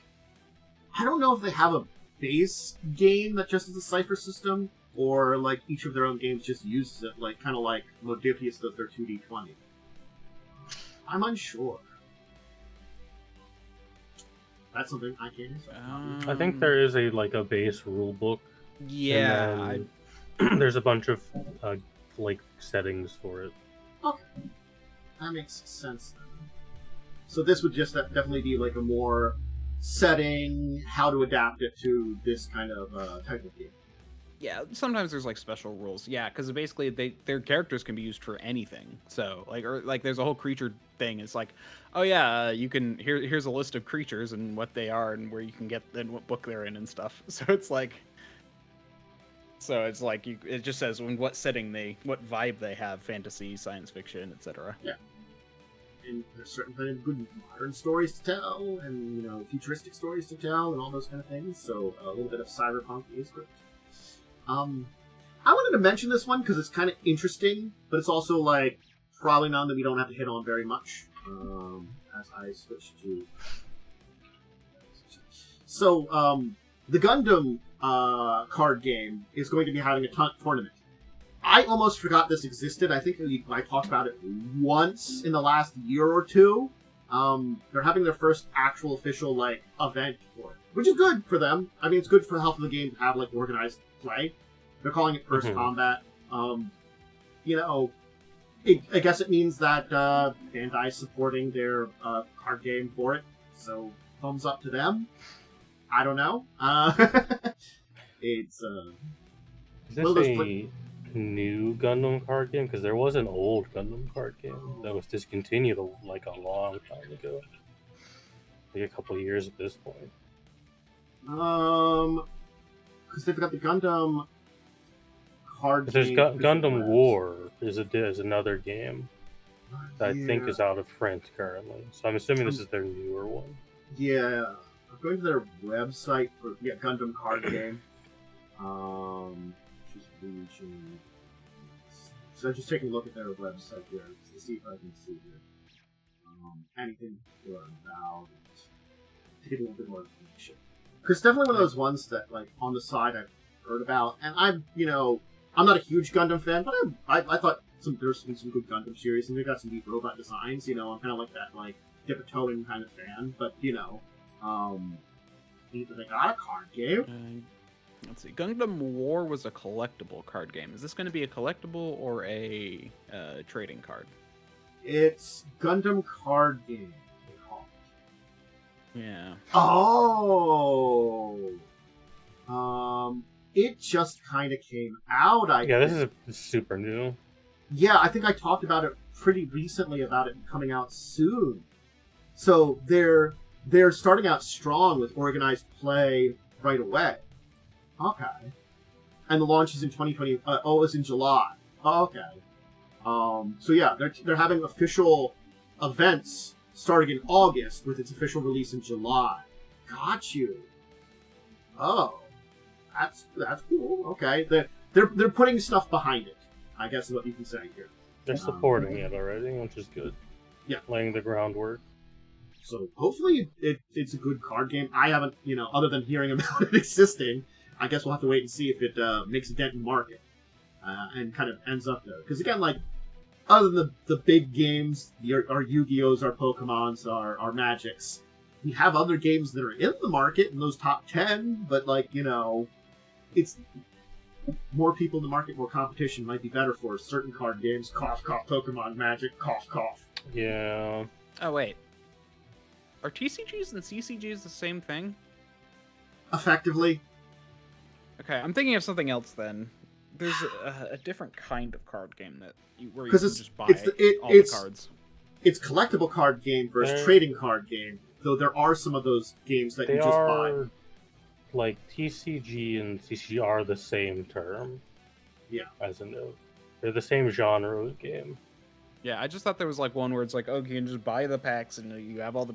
don't know if they have a base game that just is a cipher system, or, each of their own games just uses it, kind of like Modifius does their 2D20. I'm unsure. That's something I can't answer. I think there is a base rule book. Yeah. There's a bunch of settings for it. Okay. That makes sense then. So this would just definitely be a more setting, how to adapt it to this kind of type of game. Yeah, sometimes there's special rules. Yeah, because basically their characters can be used for anything. So there's a whole creature thing. It's oh yeah, you can here's a list of creatures and what they are and where you can get and what book they're in and stuff. So it's it just says in what setting what vibe they have, fantasy, science fiction, etc. Yeah. And there's certain kind of good modern stories to tell, and futuristic stories to tell, and all those kind of things. So a little bit of cyberpunk is good. I wanted to mention this one because it's kind of interesting, but it's also probably none that we don't have to hit on very much. As I switch to, so the Gundam card game is going to be having a tournament. I almost forgot this existed. I think I talked about it once in the last year or two. They're having their first actual official event for it, which is good for them. I mean, it's good for the health of the game to have organized play. They're calling it First Combat. I guess it means that Bandai's supporting their card game for it. So thumbs up to them. I don't know. It's is this a new Gundam card game? Because there was an old Gundam card game that was discontinued a long time ago. A couple of years at this point. Because they've got the Gundam card there's game. Gundam War is another game that I think is out of print currently. So I'm assuming this is their newer one. Yeah. I'm going to their website for Gundam card game. So I'm just taking a look at their website here to see if I can see anything to learn about it. To get a little bit more information. Because it's definitely one of those ones that, on the side I've heard about. And I'm not a huge Gundam fan, but I thought there's been some good Gundam series, and they got some neat robot designs. I'm kind of like that, dip a toe in kind of fan. But, they got a card game. Let's see. Gundam War was a collectible card game. Is this going to be a collectible or a trading card? It's Gundam card game. Yeah. Oh. It just kind of came out. This is super new. Yeah, I think I talked about it pretty recently about it coming out soon. So they're starting out strong with organized play right away. Okay. And the launch is in 2020. It's in July. Okay. So yeah, they're having official events starting in August with its official release in July. Got you. Oh, that's cool. Okay, they're putting stuff behind it, I guess is what you can say here. They're supporting it already, which is good. Yeah, laying the groundwork. So hopefully it's a good card game. I haven't, other than hearing about it existing, I guess we'll have to wait and see if it makes a dent in the market and kind of ends up there. Because again, other than the big games, our Yu-Gi-Ohs, our Pokemons, our Magics, we have other games that are in the market in those top 10, but it's more people in the market, more competition might be better for certain card games. Cough, cough, Pokemon, Magic, cough, cough. Yeah. Oh, wait. Are TCGs and CCGs the same thing? Effectively. Okay, I'm thinking of something else then. There's a different kind of card game where you can just buy all the cards. it's collectible card game versus They're- trading card game. Though there are some of those games that They you just buy. are like TCG and TCG are the same term. Yeah. As a note, they're the same genre of game. Yeah, I just thought there was like one where it's like, oh, you can just buy the packs and you have all the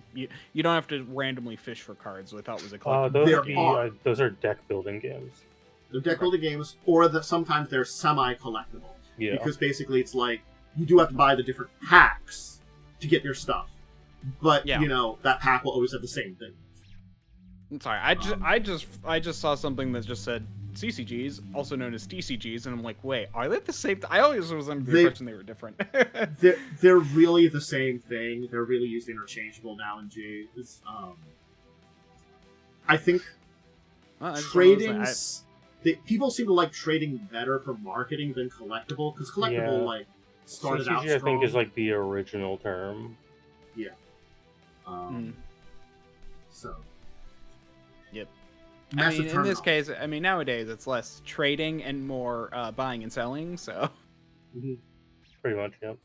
you don't have to randomly fish for cards. Which I thought was a collectible. Those are deck building games. They're deck building games, or that sometimes they're semi-collectible. Yeah. Because basically it's like, you do have to buy the different packs to get your stuff. But, Yeah. you know, that pack will always have the same thing. I'm sorry, I just saw something that just said CCGs, also known as DCGs, and I'm like, wait, are they the same? I always was under the impression they were different. They're really the same thing. They're really used interchangeable now in G. I think trading... people seem to like trading better for marketing than collectible, because collectible, started out CCG, strong. I think, is like the original term. Yeah. So. Yep. Massive I mean, in this turnoff. case, I mean, nowadays it's less trading and more buying and selling. So. Pretty much, yep.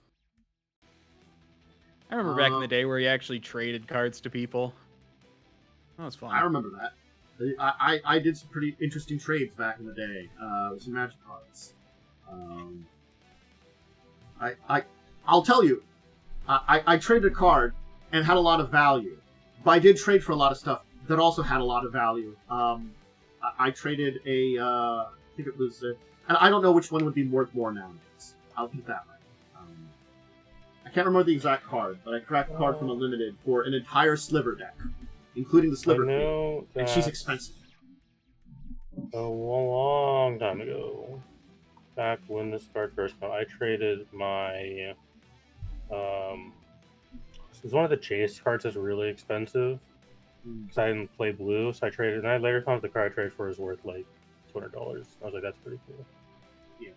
I remember back in the day where you actually traded cards to people. That was fun. I remember that. I did some pretty interesting trades back in the day. Some Magic cards. I'll tell you, I traded a card and had a lot of value, but I did trade for a lot of stuff that also had a lot of value. I traded I think it was, and I don't know which one would be worth more nowadays. I'll put it that way. I can't remember the exact card, but I cracked a card from a limited for an entire sliver deck, including the sliver field, and she's expensive. A long time ago, back when this card first came out, I traded my it was one of the chase cards that's really expensive because I didn't play blue, so I traded, and I later found out the card I traded for was worth like $200. I was like, that's pretty cool. Yeah.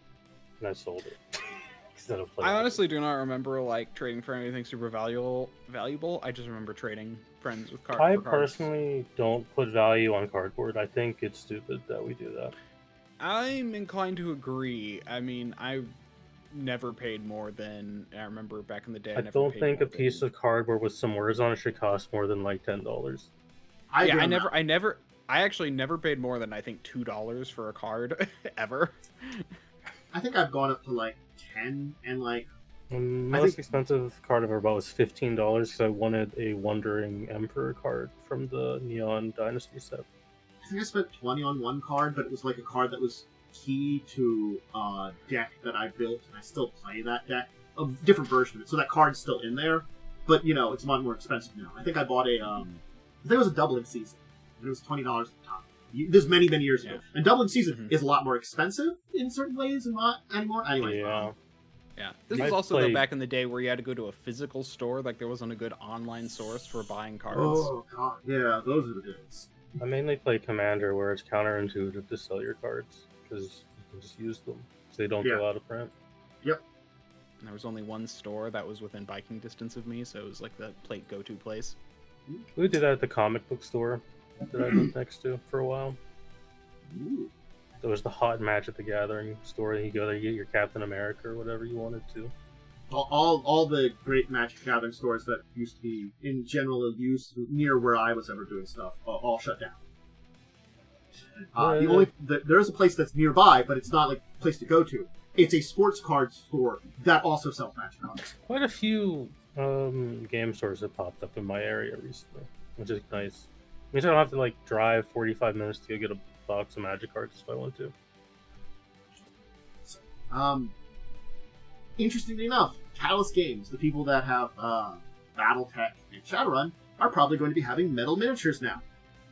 And I sold it. I honestly do not remember like trading for anything super valuable. I just remember trading friends with cards. I personally don't put value on cardboard. I think it's stupid that we do that. I'm inclined to agree. I mean, I never paid more than I remember back in the day. I don't think a piece of cardboard with some words on it should cost more than like $10. I actually never paid more than I think $2 for a card ever. I think I've gone up to like 10 and like the most expensive card I've ever bought was $15 because I wanted a Wandering Emperor card from the Neon Dynasty set. I think I spent 20 on one card, but it was like a card that was key to a deck that I built, and I still play that deck. A different version of it, so that card's still in there, but you know, it's a lot more expensive now. I think I bought I think it was a doubling season, and it was $20 at the time. This is many years ago. And doubling season is a lot more expensive in certain ways and not anymore. Anyway. Yeah. This was also the back in the day where you had to go to a physical store. Like there wasn't a good online source for buying cards. Oh god, yeah, those are the days. I mainly play Commander, where it's counterintuitive to sell your cards because you can just use them because they don't go out of print. Yep. And there was only one store that was within biking distance of me, so it was like the go-to place. We did that at the comic book store that I lived next to for a while. Ooh. There was the Hot Match at the Gathering store. You go there, you get your Captain America or whatever you wanted to. All the great Magic Gathering stores that used to be in general use near where I was ever doing stuff all shut down. There is a place that's nearby, but it's not like a place to go to. It's a sports card store that also sells Magic cards. Quite a few game stores have popped up in my area recently, which is nice. Means I don't have to like drive 45 minutes to go get a box of Magic cards if I want to. Interestingly enough, Catalyst Games, the people that have BattleTech and Shadowrun, are probably going to be having metal miniatures now.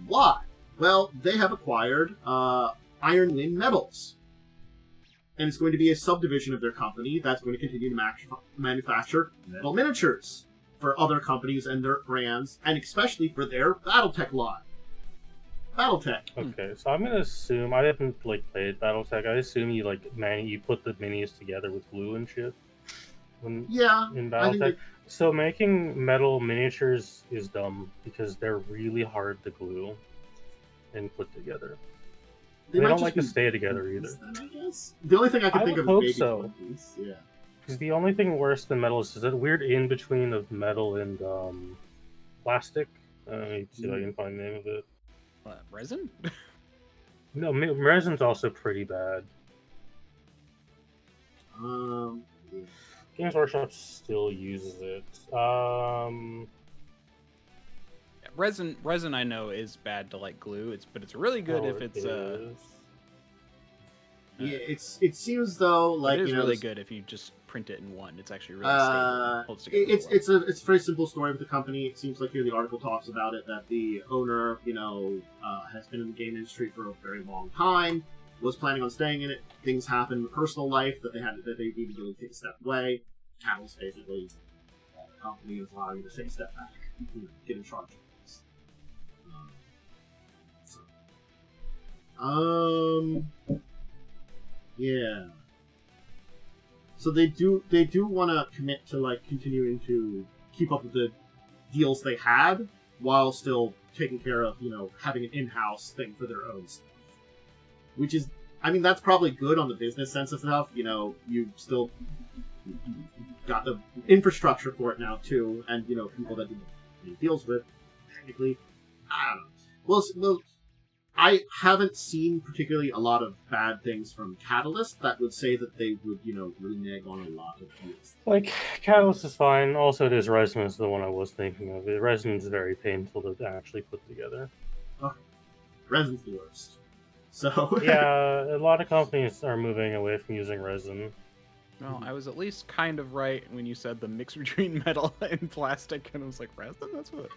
Why? Well, they have acquired Iron Wind Metals. And it's going to be a subdivision of their company that's going to continue to manufacture metal miniatures for other companies and their brands, and especially for their BattleTech line. BattleTech. Okay, so I'm gonna assume I haven't like played BattleTech. I assume you you put the minis together with glue and shit. In BattleTech. So making metal miniatures is dumb because they're really hard to glue and put together. They don't like to stay together either. I guess. The only thing I can think of is maybe so. Yeah. Because the only thing worse than metal is that weird in between of metal and plastic. Let's see if I can find the name of it. What, resin? No, resin's also pretty bad. Yeah. Games Workshop still uses it. Resin I know is bad to like glue. But it's really good if it's Yeah, it seems though like it is really this, good if you just print it in one. It's actually really stable. Holds together it's a very simple story with the company. It seems like here the article talks about it that the owner, has been in the game industry for a very long time, was planning on staying in it. Things happened in personal life that they needed to really take a step away. Catalyst basically, the company is allowing you to take a step back, get in charge of things. Yeah. So they do want to commit to like continuing to keep up with the deals they had while still taking care of, having an in-house thing for their own stuff. Which is, that's probably good on the business sense of stuff. You still got the infrastructure for it now too, and people that he deals with. Technically, I don't know. Well, I haven't seen particularly a lot of bad things from Catalyst that would say that they would, renege on a lot of deals. Like, Catalyst is fine. Also, it is resin is the one I was thinking of. Resin is very painful to actually put together. Okay. Resin's the worst. So yeah, a lot of companies are moving away from using resin. Well, I was at least kind of right when you said the mix between metal and plastic, and I was like, resin? That's what...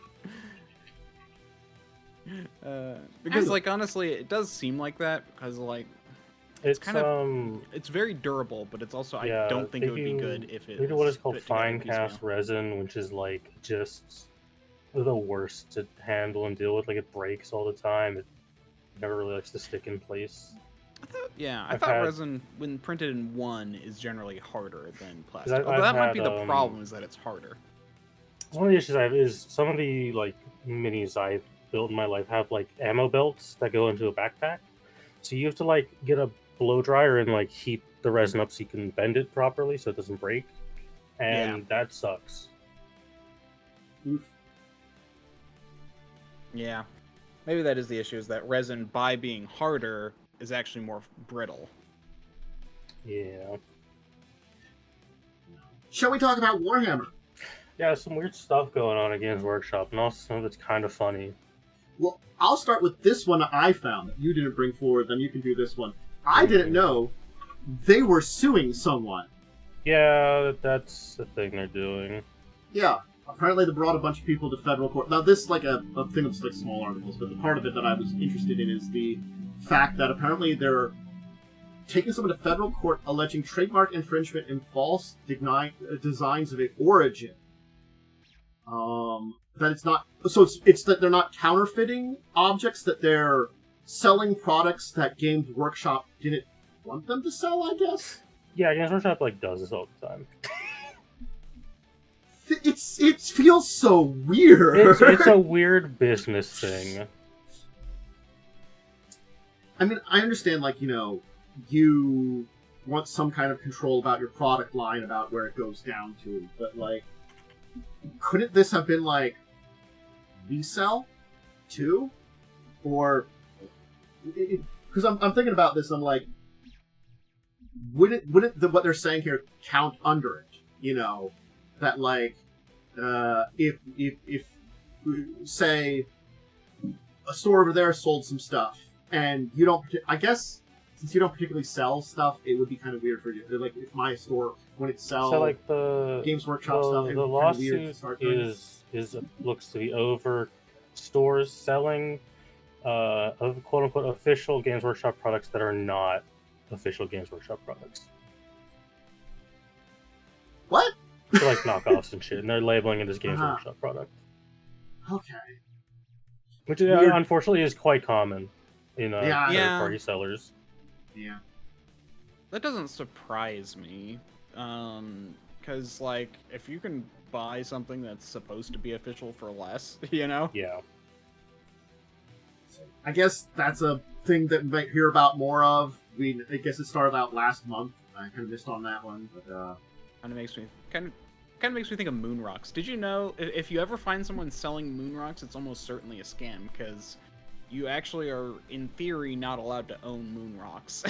because honestly it does seem like that because it's kind of it's very durable, but it's also I don't think it would be good if it was what is called fine cast resin, which is just the worst to handle and deal with. It breaks all the time. It never really likes to stick in place. I thought resin when printed in one is generally harder than plastic. Although that might be the problem, is that it's harder. One of the issues I have is some of the minis I've built in my life have ammo belts that go into a backpack, so you have to get a blow dryer and heat the resin up so you can bend it properly so it doesn't break, and that sucks. Oof. Yeah, maybe that is the issue, is that resin, by being harder, is actually more brittle. Yeah. Shall we talk about Warhammer? Yeah, some weird stuff going on at Games Workshop, and also some of it's kind of funny. Well, I'll start with this one I found that you didn't bring forward, then you can do this one. I didn't know they were suing someone. Yeah, that's the thing they're doing. Yeah, apparently they brought a bunch of people to federal court. Now, this is a thing of small articles, but the part of it that I was interested in is the fact that apparently they're taking someone to federal court alleging trademark infringement and false designs of an origin. That it's not, so it's that they're not counterfeiting objects, that they're selling products that Games Workshop didn't want them to sell, I guess? Yeah, Games Workshop does this all the time. It feels so weird. It's a weird business thing. I understand, you want some kind of control about your product line, about where it goes down to, but, couldn't this have been, resell, too? Or, because I'm thinking about this, I'm wouldn't what they're saying here count under it? That, if say, a store over there sold some stuff, and you don't, I guess, since you don't particularly sell stuff, it would be kind of weird for you. If my store, when it sells the Games Workshop stuff, it would be kind of weird to start doing. Looks to be over stores selling of quote unquote official Games Workshop products that are not official Games Workshop products. What? They're knockoffs and shit, and they're labeling it as Games Workshop product. Okay. Which unfortunately is quite common in third-party sellers. Yeah. That doesn't surprise me, because if you can buy something that's supposed to be official for less, Yeah. I guess that's a thing that we might hear about more of. I guess it started out last month. I kind of missed on that one, but Kind of makes me think of moon rocks. Did you know if you ever find someone selling moon rocks, it's almost certainly a scam because you actually are in theory not allowed to own moon rocks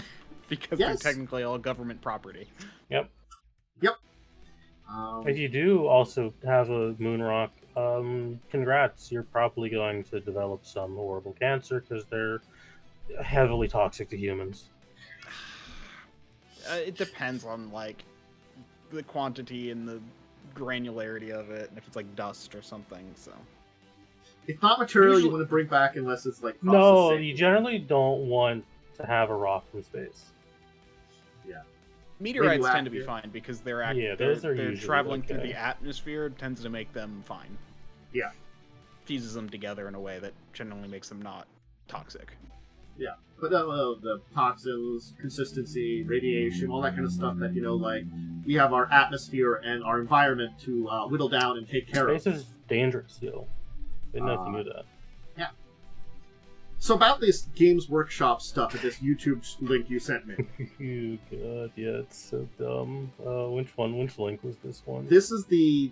because they're technically all government property. Yep. Yep. If you do also have a moon rock, congrats. You're probably going to develop some horrible cancer because they're heavily toxic to humans. It depends on like the quantity and the granularity of it, and if it's like dust or something. So it's not material you want to bring back unless it's like no. You generally don't want to have a rock from space. Yeah. Meteorites tend to be fine because they're they're traveling okay. through the atmosphere. It tends to make them fine. Yeah. Fuses them together in a way that generally makes them not toxic. Yeah. But the toxins, consistency, radiation, all that kind of stuff that, like, we have our atmosphere and our environment to whittle down and take care of. Space is dangerous, yo. I didn't know if you knew that. Yeah. So about this Games Workshop stuff at this YouTube link you sent me. God, yeah, it's so dumb. Which link was this one? This is the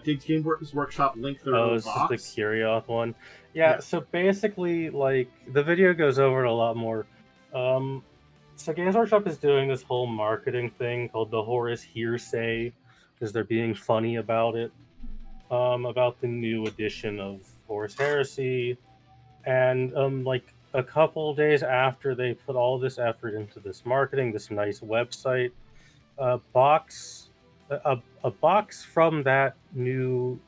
Games Workshop link. This is the Curioth one. Yeah, so basically, like, the video goes over it a lot more. So Games Workshop is doing this whole marketing thing called the Horus Hearsay, because they're being funny about it, about the new edition of Horus Heresy. And like a couple days after they put all this effort into this marketing, this nice website, a box from that new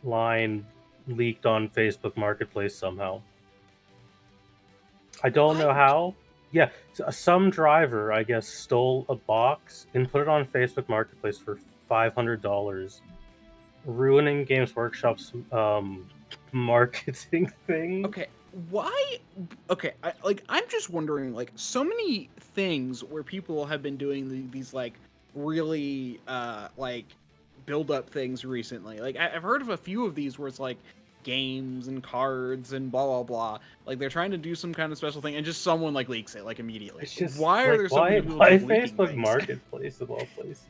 line leaked on Facebook Marketplace somehow. I don't know how. Yeah, some driver, I guess, stole a box and put it on Facebook Marketplace for $500, ruining Games Workshop's marketing thing. Okay, why? Okay, I'm just wondering, like, so many things where people have been doing these like really like build up things recently. Like, I've heard of a few of these where it's like games and cards and blah blah blah. Like, they're trying to do some kind of special thing, and just someone like leaks it like immediately. It's just, why are there so many people why leaking Facebook things? Marketplace of all places?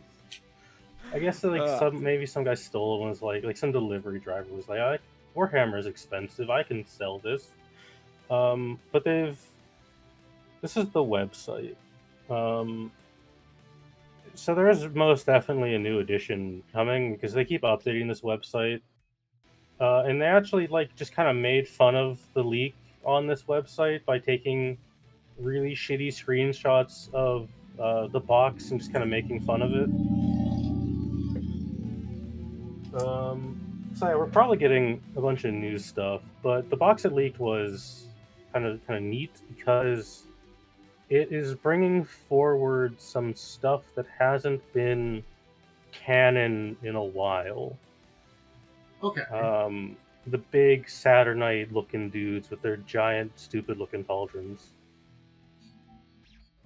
I guess like maybe some guy stole it and was like some delivery driver was like, Warhammer is expensive, I can sell this. But this is the website. So there is most definitely a new edition coming because they keep updating this website. And they actually like just kind of made fun of the leak on this website by taking really shitty screenshots of the box and just kind of making fun of it. So yeah, we're probably getting a bunch of new stuff, but the box that leaked was kind of neat because it is bringing forward some stuff that hasn't been canon in a while. Okay. The big Saturnite looking dudes with their giant, stupid looking pauldrons.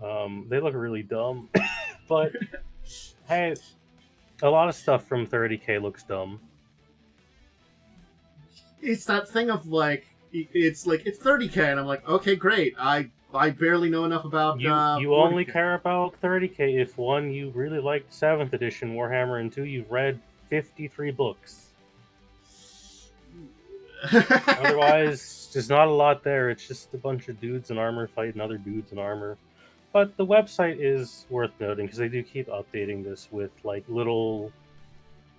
They look really dumb, but hey, a lot of stuff from 30K looks dumb. It's that thing of like, it's 30K, and I'm like, okay, great. I barely know enough about. You only care about 30K if 1, you really liked 7th edition Warhammer, and 2, you've read 53 books. Otherwise, there's not a lot there. It's just a bunch of dudes in armor fighting other dudes in armor. But the website is worth noting because they do keep updating this with like little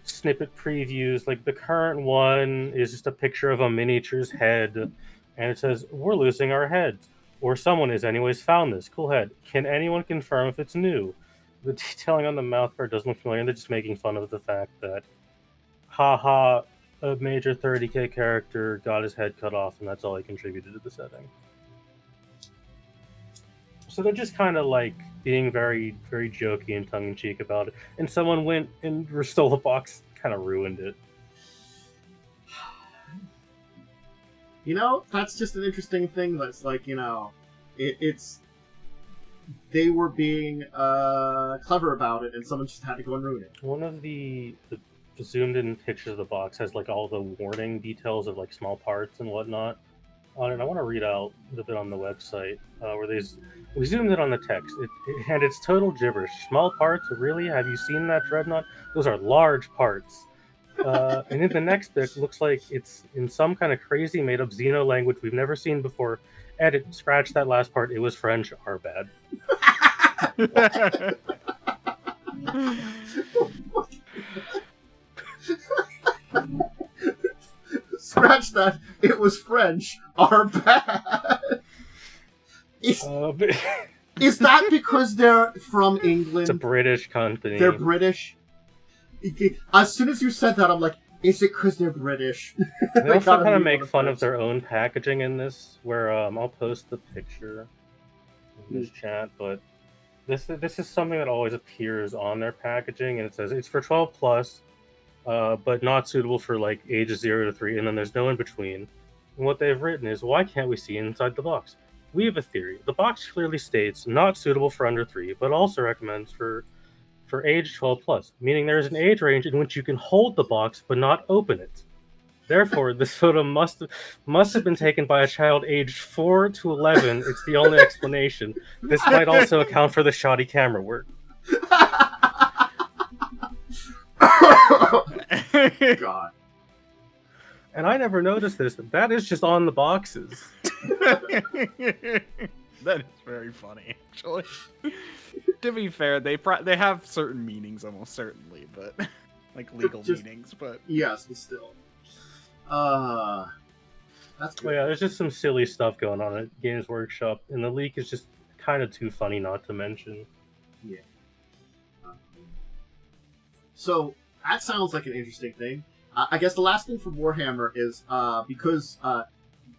snippet previews. Like the current one is just a picture of a miniature's head, and it says, "We're losing our heads," or "Someone has anyways found this cool head. Can anyone confirm if it's new?" The detailing on the mouth part doesn't look familiar, and they're just making fun of the fact that, haha, a major 30K character got his head cut off, and that's all he contributed to the setting. So they're just kind of like being very, very jokey and tongue-in-cheek about it. And someone went and stole a box, kind of ruined it. That's just an interesting thing. That's like, it's they were being clever about it, and someone just had to go and ruin it. One of the zoomed-in pictures of the box has like all the warning details of like small parts and whatnot. on it. I want to read out the bit on the website where we zoomed in on the text, and it's total gibberish. Small parts, really? Have you seen that dreadnought? Those are large parts. And in the next bit, looks like it's in some kind of crazy made-up Xeno language we've never seen before. Edit, scratch that last part. It was French. Our bad. Scratch that. It was French. Our bad. Is that because they're from England? It's a British company. They're British. As soon as you said that, I'm like, is it because they're British? They also kind of make fun of their own packaging in this, where I'll post the picture in this chat, but this is something that always appears on their packaging, and it says it's for 12 plus, but not suitable for like ages 0 to 3, and then there's no in between. And what they've written is, why can't we see inside the box? We have a theory. The box clearly states not suitable for under 3, but also recommends for age 12 plus, meaning there is an age range in which you can hold the box but not open it. Therefore, this photo must have been taken by a child aged 4 to 11. It's the only explanation. This might also account for the shoddy camera work. God. And I never noticed this. That is just on the boxes. That is very funny, actually. To be fair, they have certain meanings, almost certainly, but like legal meanings. But yes, but still, that's good. Well, yeah, there's just some silly stuff going on at Games Workshop, and the leak is just kind of too funny not to mention. Yeah. So that sounds like an interesting thing. I guess the last thing from Warhammer is because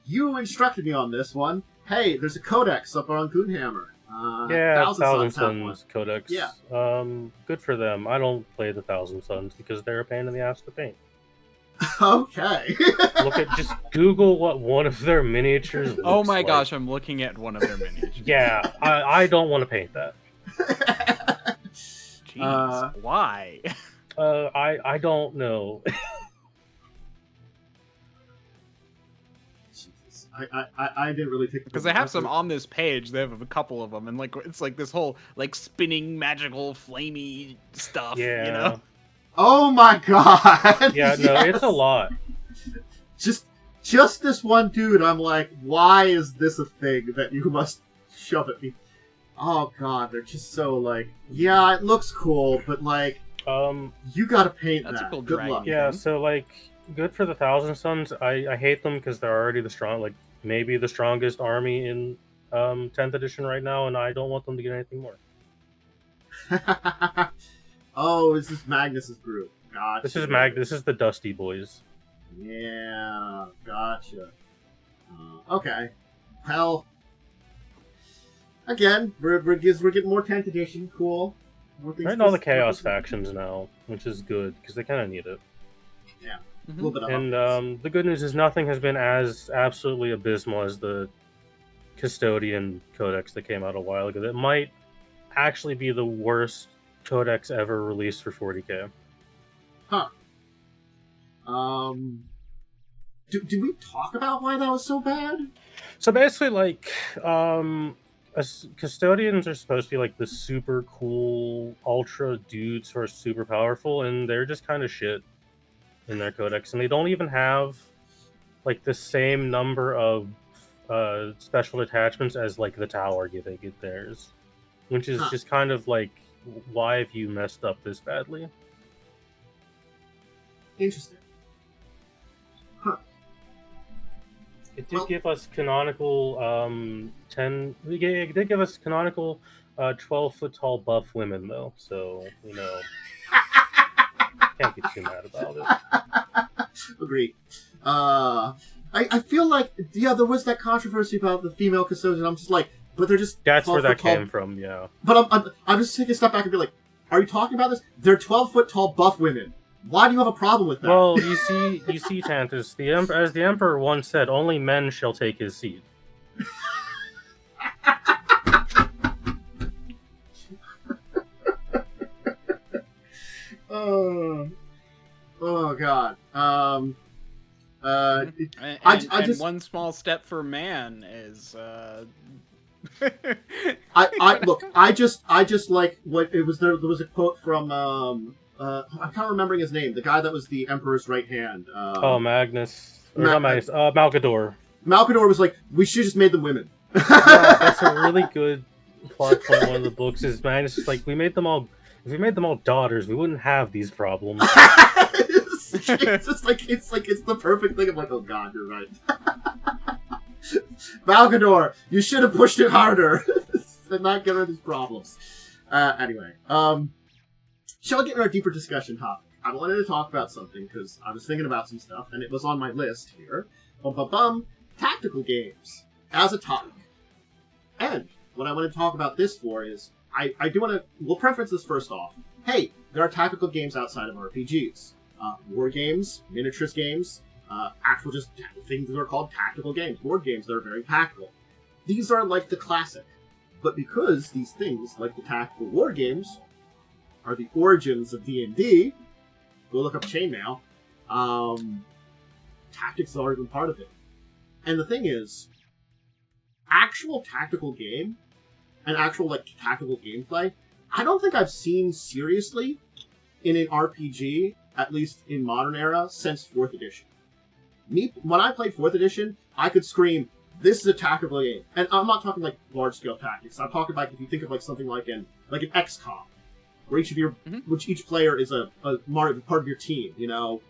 you instructed me on this one. Hey, there's a codex up on Goonhammer. Yeah, Thousand Suns Codex. Yeah. Good for them. I don't play the Thousand Suns because they're a pain in the ass to paint. Okay. Just Google what one of their miniatures looks oh my like. gosh, I'm looking at one of their miniatures. Yeah, I don't want to paint that. Jeez, why? I don't know. I didn't really think because they have some on this page. They have a couple of them, and like it's like this whole like spinning magical flamey stuff. Yeah. You know. Oh my god! Yeah, no, Yes! it's a lot. Just this one dude. I'm like, why is this a thing that you must shove at me? Oh god, they're just so like, yeah, it looks cool, but like, you gotta paint that's that. a cool Good dragon. luck. Yeah, so like, good for the Thousand Suns. I hate them because they're already maybe the strongest army in 10th edition right now, and I don't want them to get anything more. Oh, this is Magnus's group. Gotcha. This is the Dusty Boys. Yeah, gotcha. Okay. Well, again, we're getting more 10th edition. Cool. More things Right, all the Chaos factions now, which is good because they kind of need it. Yeah. Mm-hmm. A little bit of And the good news is nothing has been as absolutely abysmal as the Custodian Codex that came out a while ago. That might actually be the worst Codex ever released for 40k. Huh. Did we talk about why that was so bad? So basically, like, Custodians are supposed to be like the super cool ultra dudes who are super powerful, and they're just kind of shit in their codex, and they don't even have like the same number of special attachments as like the Tower they get theirs, which is just kind of like, why have you messed up this badly? Interesting. Huh. It did give us canonical 10. It did give us canonical 12-foot tall buff women though, so you know, can't get too mad about it. Agreed. I feel like, yeah, there was that controversy about the female custodian. I'm just like, but they're just That's where that 12-foot tall. came from, yeah. But I'm just taking a step back and be like, are you talking about this? They're 12-foot tall buff women. Why do you have a problem with that? Well, you see, Tantus, as the Emperor once said, only men shall take his seat. Oh god. And one small step for man is. I just like what it was. There was a quote from I'm kind of remembering his name. The guy that was the Emperor's right hand. Magnus. Or not Magnus. Malkador. Malkador was like, we should just made them women. Yeah, that's a really good plot point. One of the books is Magnus is like, if we made them all daughters, we wouldn't have these problems. it's the perfect thing. I'm like, oh god, you're right. Malkador, you should have pushed it harder to not get rid of these problems. Anyway, shall we get into our deeper discussion topic? I wanted to talk about something because I was thinking about some stuff and it was on my list here. Tactical games as a topic. And what I want to talk about this for is I do want to. We'll preference this first off. Hey, there are tactical games outside of RPGs. War games, miniatures games, actual just things that are called tactical games. Board games that are very tactical. These are like the classic. But because these things, like the tactical war games, are the origins of D&D, go look up Chainmail, tactics has already been part of it. And the thing is, actual tactical game, and actual like tactical gameplay, I don't think I've seen seriously in an RPG, at least in modern era, since 4th edition. When I played 4th edition, I could scream, this is a tactical game. And I'm not talking like large-scale tactics. I'm talking like if you think of like something like an XCOM, where which each player is a part of your team, you know?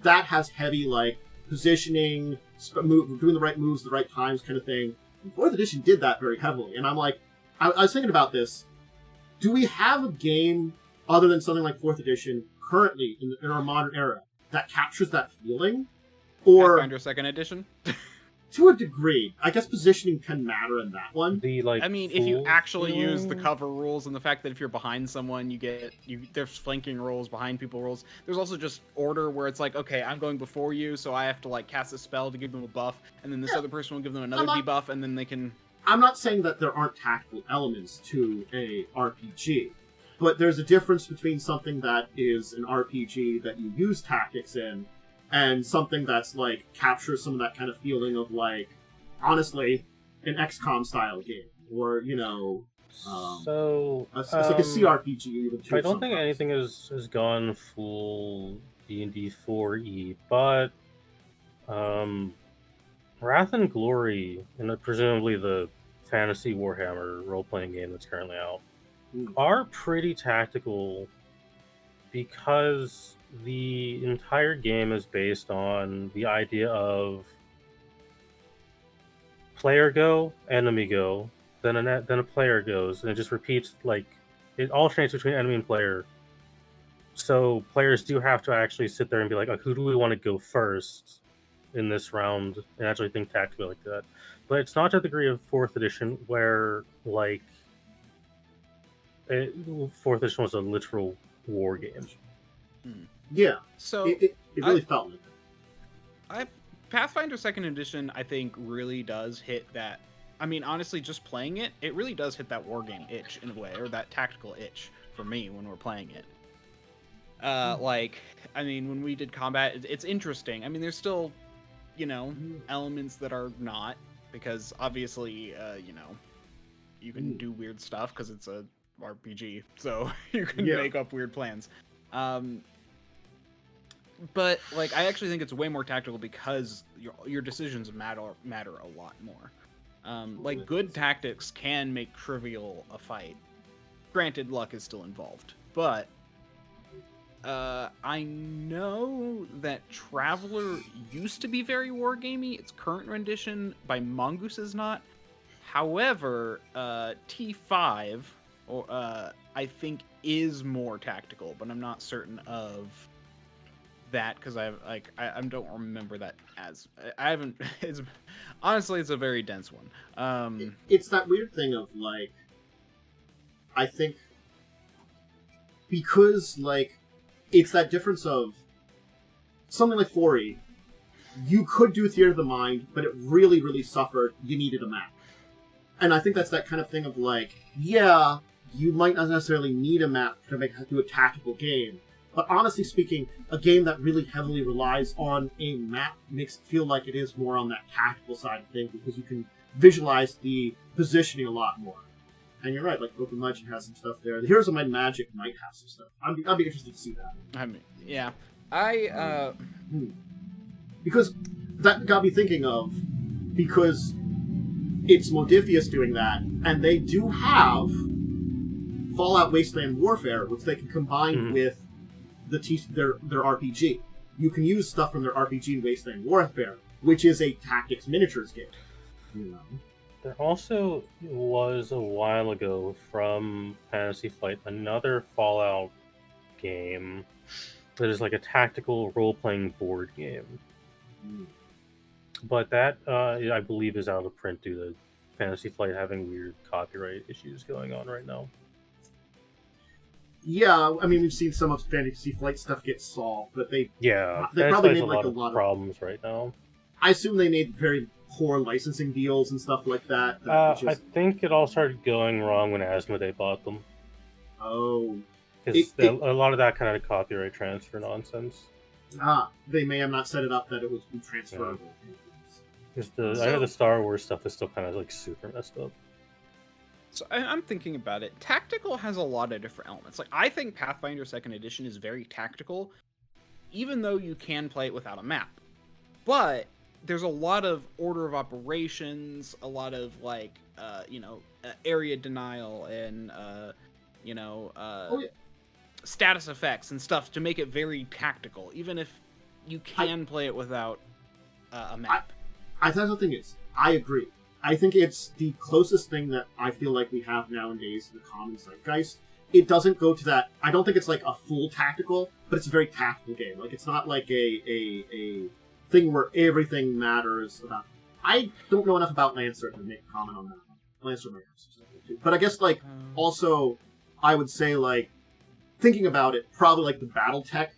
That has heavy like positioning, doing the right moves, the right times kind of thing. 4th edition did that very heavily. And I'm like, I was thinking about this. Do we have a game other than something like 4th edition currently in our modern era that captures that feeling? Or Pathfinder 2nd edition? To a degree. I guess positioning can matter in that one. If you actually use the cover rules and the fact that if you're behind someone, there's flanking rules, behind people rules. There's also just order where it's like, okay, I'm going before you, so I have to like cast a spell to give them a buff, and then this other person will give them another debuff, and then they can... I'm not saying that there aren't tactical elements to a RPG, but there's a difference between something that is an RPG that you use tactics in, and something that's, like, captures some of that kind of feeling of, like, honestly, an XCOM style game. Or, you know, it's like a CRPG. Even I don't think anything has gone full D&D 4E, but Wrath and Glory, and presumably the fantasy Warhammer role-playing game that's currently out, are pretty tactical because the entire game is based on the idea of player go, enemy go, then a player goes, and it just repeats, like, it alternates between enemy and player. So players do have to actually sit there and be like, who do we want to go first in this round, and actually think tactically like that. But it's not to the degree of 4th edition where, like, 4th edition was a literal war game. Yeah, so it really felt like it. Pathfinder 2nd edition, I think, really does hit that. I mean, honestly, just playing it, it really does hit that wargame itch in a way, or that tactical itch for me when we're playing it. When we did combat, it's interesting. I mean, there's still, elements that are not, because obviously, you can do weird stuff because it's a RPG, so you can make up weird plans. But I actually think it's way more tactical because your decisions matter a lot more. Good tactics can make trivial a fight. Granted, luck is still involved, but I know that Traveler used to be very wargamey. Its current rendition by Mongoose is not. However, T5 I think is more tactical, but I'm not certain of that because I don't remember that as I haven't. Honestly, it's a very dense one. It's that weird thing of I think because it's that difference of something like 4E. You could do Theater of the Mind, but it really, really suffered. You needed a map, and I think that's that kind of thing of you might not necessarily need a map to do a tactical game, But honestly speaking, a game that really heavily relies on a map makes it feel like it is more on that tactical side of things, because you can visualize the positioning a lot more. And you're right, like Open Legend has some stuff there. The Heroes of Might and Magic might have some stuff. I'd be interested to see that. I mean, yeah. Because that got me thinking of, because it's Modifius doing that, and they do have Fallout Wasteland Warfare, which they can combine with their RPG. You can use stuff from their RPG in Wasteland Warfare, which is a tactics miniatures game. You know? There also was a while ago from Fantasy Flight another Fallout game that is like a tactical role-playing board game. But that, I believe, is out of print due to Fantasy Flight having weird copyright issues going on right now. Yeah, I mean, we've seen some of Fantasy Flight stuff get solved, but they probably made like a lot of problems right now. I assume they made very poor licensing deals and stuff like that. I think it all started going wrong when Asmodee bought them. Oh. Because a lot of that kind of copyright transfer nonsense. They may have not set it up that it was transferable. Yeah. I know the Star Wars stuff is still kind of like super messed up. So I'm thinking about it. Tactical has a lot of different elements. Like, I think Pathfinder 2nd Edition is very tactical, even though you can play it without a map. But there's a lot of order of operations, a lot of like, area denial and status effects and stuff to make it very tactical, even if you can play it without a map. I think the thing is, I agree. I think it's the closest thing that I feel like we have nowadays in the common zeitgeist. It doesn't go to that. I don't think it's like a full tactical, but it's a very tactical game. Like, it's not like a thing where everything matters about. I don't know enough about Lancer to make a comment on that. Lancer might have some stuff too. But I guess, like, also, I would say, like, thinking about it, probably like the BattleTech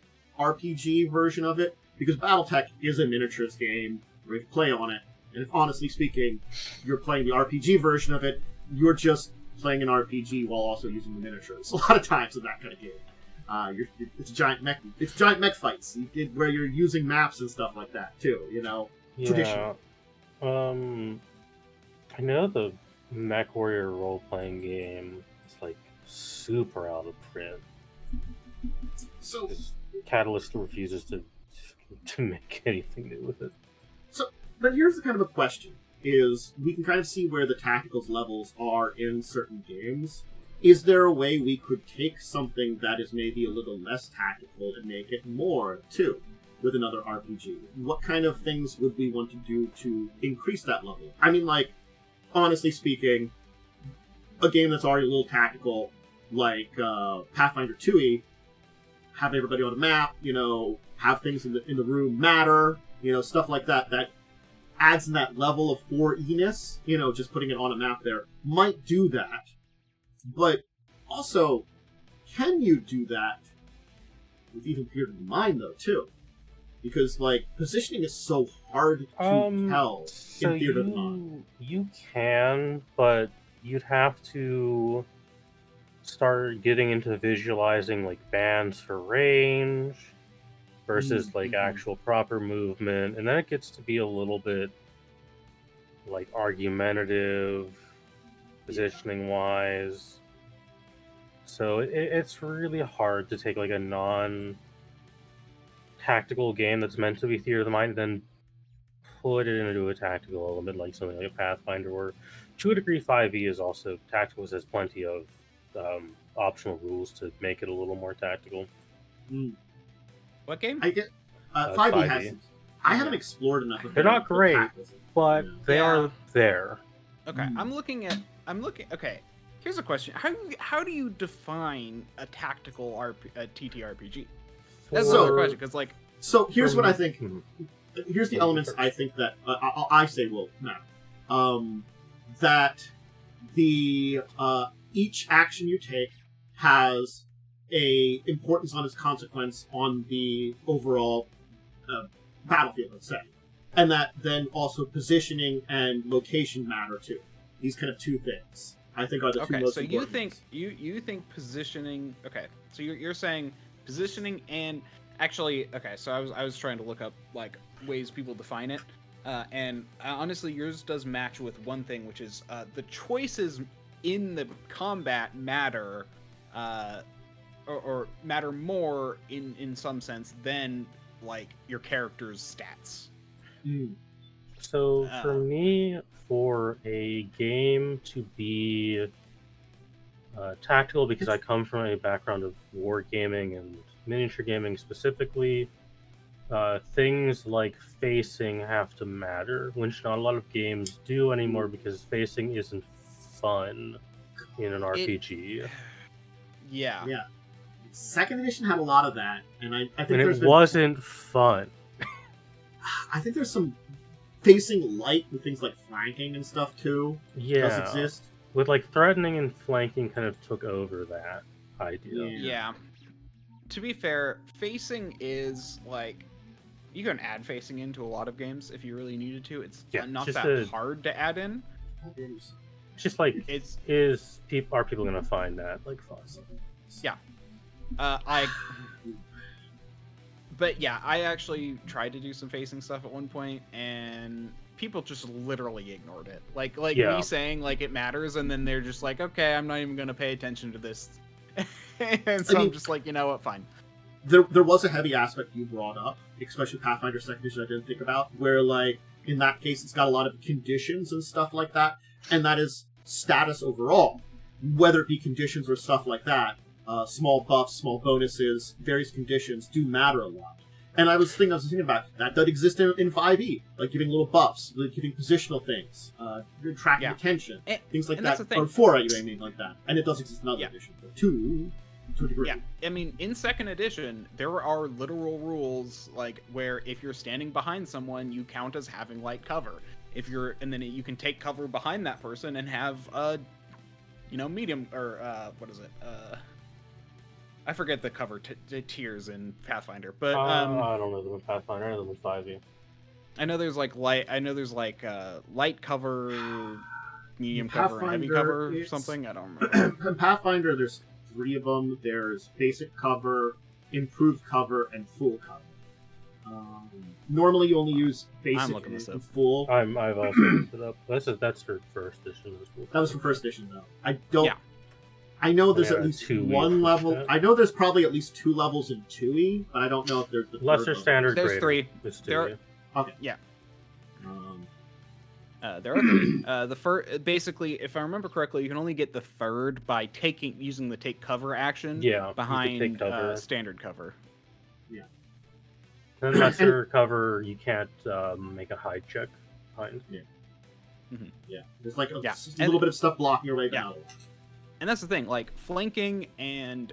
RPG version of it, because BattleTech is a miniatures game where you can play on it. And if, honestly speaking, you're playing the RPG version of it, you're just playing an RPG while also using the miniatures. A lot of times in that kind of game, it's giant mech fights where you're using maps and stuff like that too. You know, traditional. I know the Mech Warrior role-playing game is like super out of print. So Catalyst refuses to make anything new with it. But here's the kind of a question, is we can kind of see where the tacticals levels are in certain games. Is there a way we could take something that is maybe a little less tactical and make it more, too, with another RPG? What kind of things would we want to do to increase that level? I mean, like, honestly speaking, a game that's already a little tactical, like Pathfinder 2e, have everybody on a map, have things in the room matter, stuff like that, that adds in that level of 4E-ness, just putting it on a map there, might do that. But also, can you do that with even Theater of the Mind, though, too? Because, like, positioning is so hard to tell in Theater of the Mind. You can, but you'd have to start getting into visualizing, like, bands for range versus like actual proper movement, and then it gets to be a little bit like argumentative positioning wise. So it's really hard to take like a non-tactical game that's meant to be Theater of the Mind and then put it into a tactical element like something like a Pathfinder, or to a degree 5e is also tactical, because there's plenty of optional rules to make it a little more tactical. What game? I get 5e has. I haven't explored enough of. They're not great, but they are there. Okay, I'm looking. Okay, here's a question: How do you define a tactical TTRPG? That's another question, because like. So here's what I think. Here's the elements I think that I say will matter. That the each action you take has a importance on its consequence on the overall battlefield, let's say, and that then also positioning and location matter too. These kind of two things I think are the two most important. So you think positioning? Okay, so you're saying positioning and actually, okay, so I was trying to look up like ways people define it, and honestly, yours does match with one thing, which is the choices in the combat matter, or matter more in some sense than like your character's stats. So for me, for a game to be tactical, because I come from a background of wargaming and miniature gaming specifically, things like facing have to matter, which not a lot of games do anymore because facing isn't fun in an RPG. Yeah. Second edition had a lot of that, and I think And it wasn't fun. I think there's some facing light with things like flanking and stuff too. Yeah, does exist. With like threatening and flanking kind of took over that idea. Yeah. To be fair, facing is like you can add facing into a lot of games if you really needed to. It's not that hard to add in. It's just like are people gonna find that like fun? Yeah. But yeah, I actually tried to do some facing stuff at one point, and people just literally ignored it. Like me saying like it matters, and then they're just like, okay, I'm not even gonna pay attention to this. And so I'm just like, you know what, fine. There was a heavy aspect you brought up, especially Pathfinder 2nd Edition I didn't think about, where like in that case it's got a lot of conditions and stuff like that, and that is status overall. Whether it be conditions or stuff like that, small buffs, small bonuses, various conditions do matter a lot. And I was thinking about that does exist in 5e, like giving little buffs, like giving positional things, tracking attention, things like that. Or 4e, I mean, like that. And it does exist in other editions, to a degree. Yeah, I mean, in 2nd edition, there are literal rules like where if you're standing behind someone, you count as having light cover. And then you can take cover behind that person and have medium or what is it? I forget the cover tiers in Pathfinder, but I don't know them in Pathfinder. I know them in 5e. I know there's like light. I know there's like light cover, medium cover, and heavy cover, or something. I don't remember. In Pathfinder, there's 3 of them. There's basic cover, improved cover, and full cover. Normally, you only use basic and full. I've also looked it up. That's for first edition. That was for first edition, though. I don't. Yeah. I know there's at least one level. I know there's probably at least 2 levels in 2e, but I don't know if there's the lesser standard. There's 3. Okay. Yeah. There are 3. The first, basically, if I remember correctly, you can only get the third by using the take cover action. Behind standard cover. Yeah. And lesser cover, you can't make a hide check behind. Yeah. Mm-hmm. Yeah. There's like a little bit of stuff blocking your way down. And that's the thing, like flanking and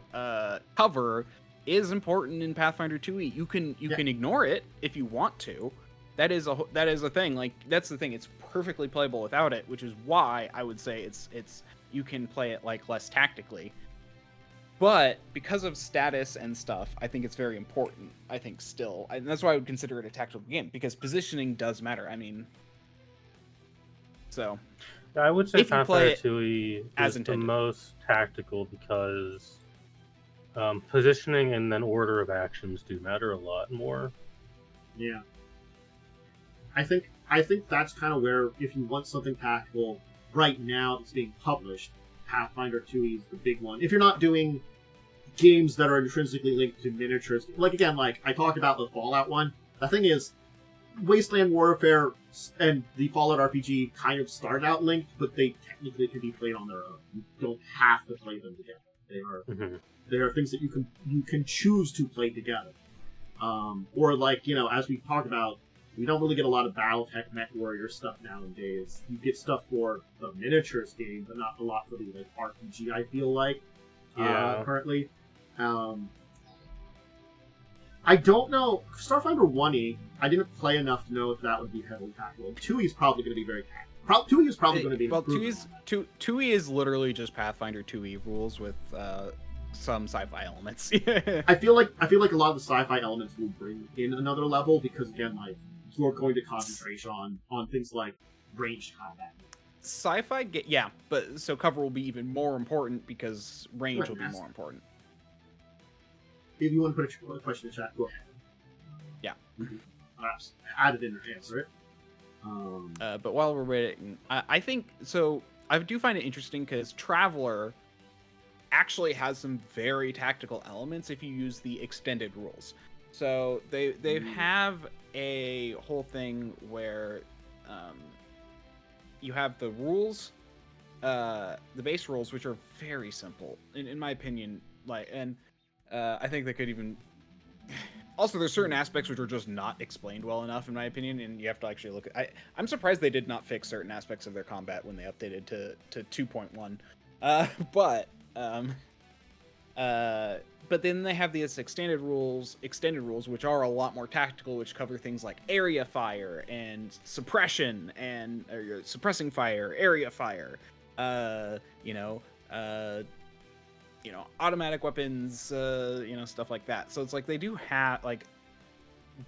cover is important in Pathfinder 2e. You can ignore it if you want to. That is a thing. Like that's the thing. It's perfectly playable without it, which is why I would say it's you can play it like less tactically. But because of status and stuff, I think it's very important. I think still, and that's why I would consider it a tactical game because positioning does matter. I mean, so. I would say Pathfinder 2e is the most tactical because positioning and then order of actions do matter a lot more. Yeah. I think that's kind of where, if you want something tactical right now that's being published, Pathfinder 2e is the big one. If you're not doing games that are intrinsically linked to miniatures, like I talked about the Fallout one, the thing is, Wasteland Warfare and the Fallout RPG kind of started out linked, but they technically can be played on their own. You don't have to play them together. They are things that you can choose to play together. Or like, as we talked about, we don't really get a lot of Battletech Mech Warrior stuff nowadays. You get stuff for the miniatures game, but not a lot for the RPG, I feel like, currently. I don't know. Starfinder 1e, I didn't play enough to know if that would be heavily tactical. 2e is probably going to be very tactical. 2e is probably going to be... Well, 2e is literally just Pathfinder 2e rules with some sci-fi elements. I feel like a lot of the sci-fi elements will bring in another level because, again, like, you're going to concentrate on things like ranged combat. Sci-fi, but so cover will be even more important because range will be more important. if you want to put a question in chat, go ahead. Yeah. Perhaps add it in or answer it. But while we're waiting, I think so. I do find it interesting because Traveler actually has some very tactical elements if you use the extended rules. So they have a whole thing where you have the rules, the base rules, which are very simple in my opinion. I think they could even. Also, there's certain aspects which are just not explained well enough, in my opinion, and you have to actually look at. I'm surprised they did not fix certain aspects of their combat when they updated to 2.1. But then they have these extended rules, which are a lot more tactical, which cover things like area fire and suppression and suppressing fire, area fire, automatic weapons, stuff like that. So it's like they do have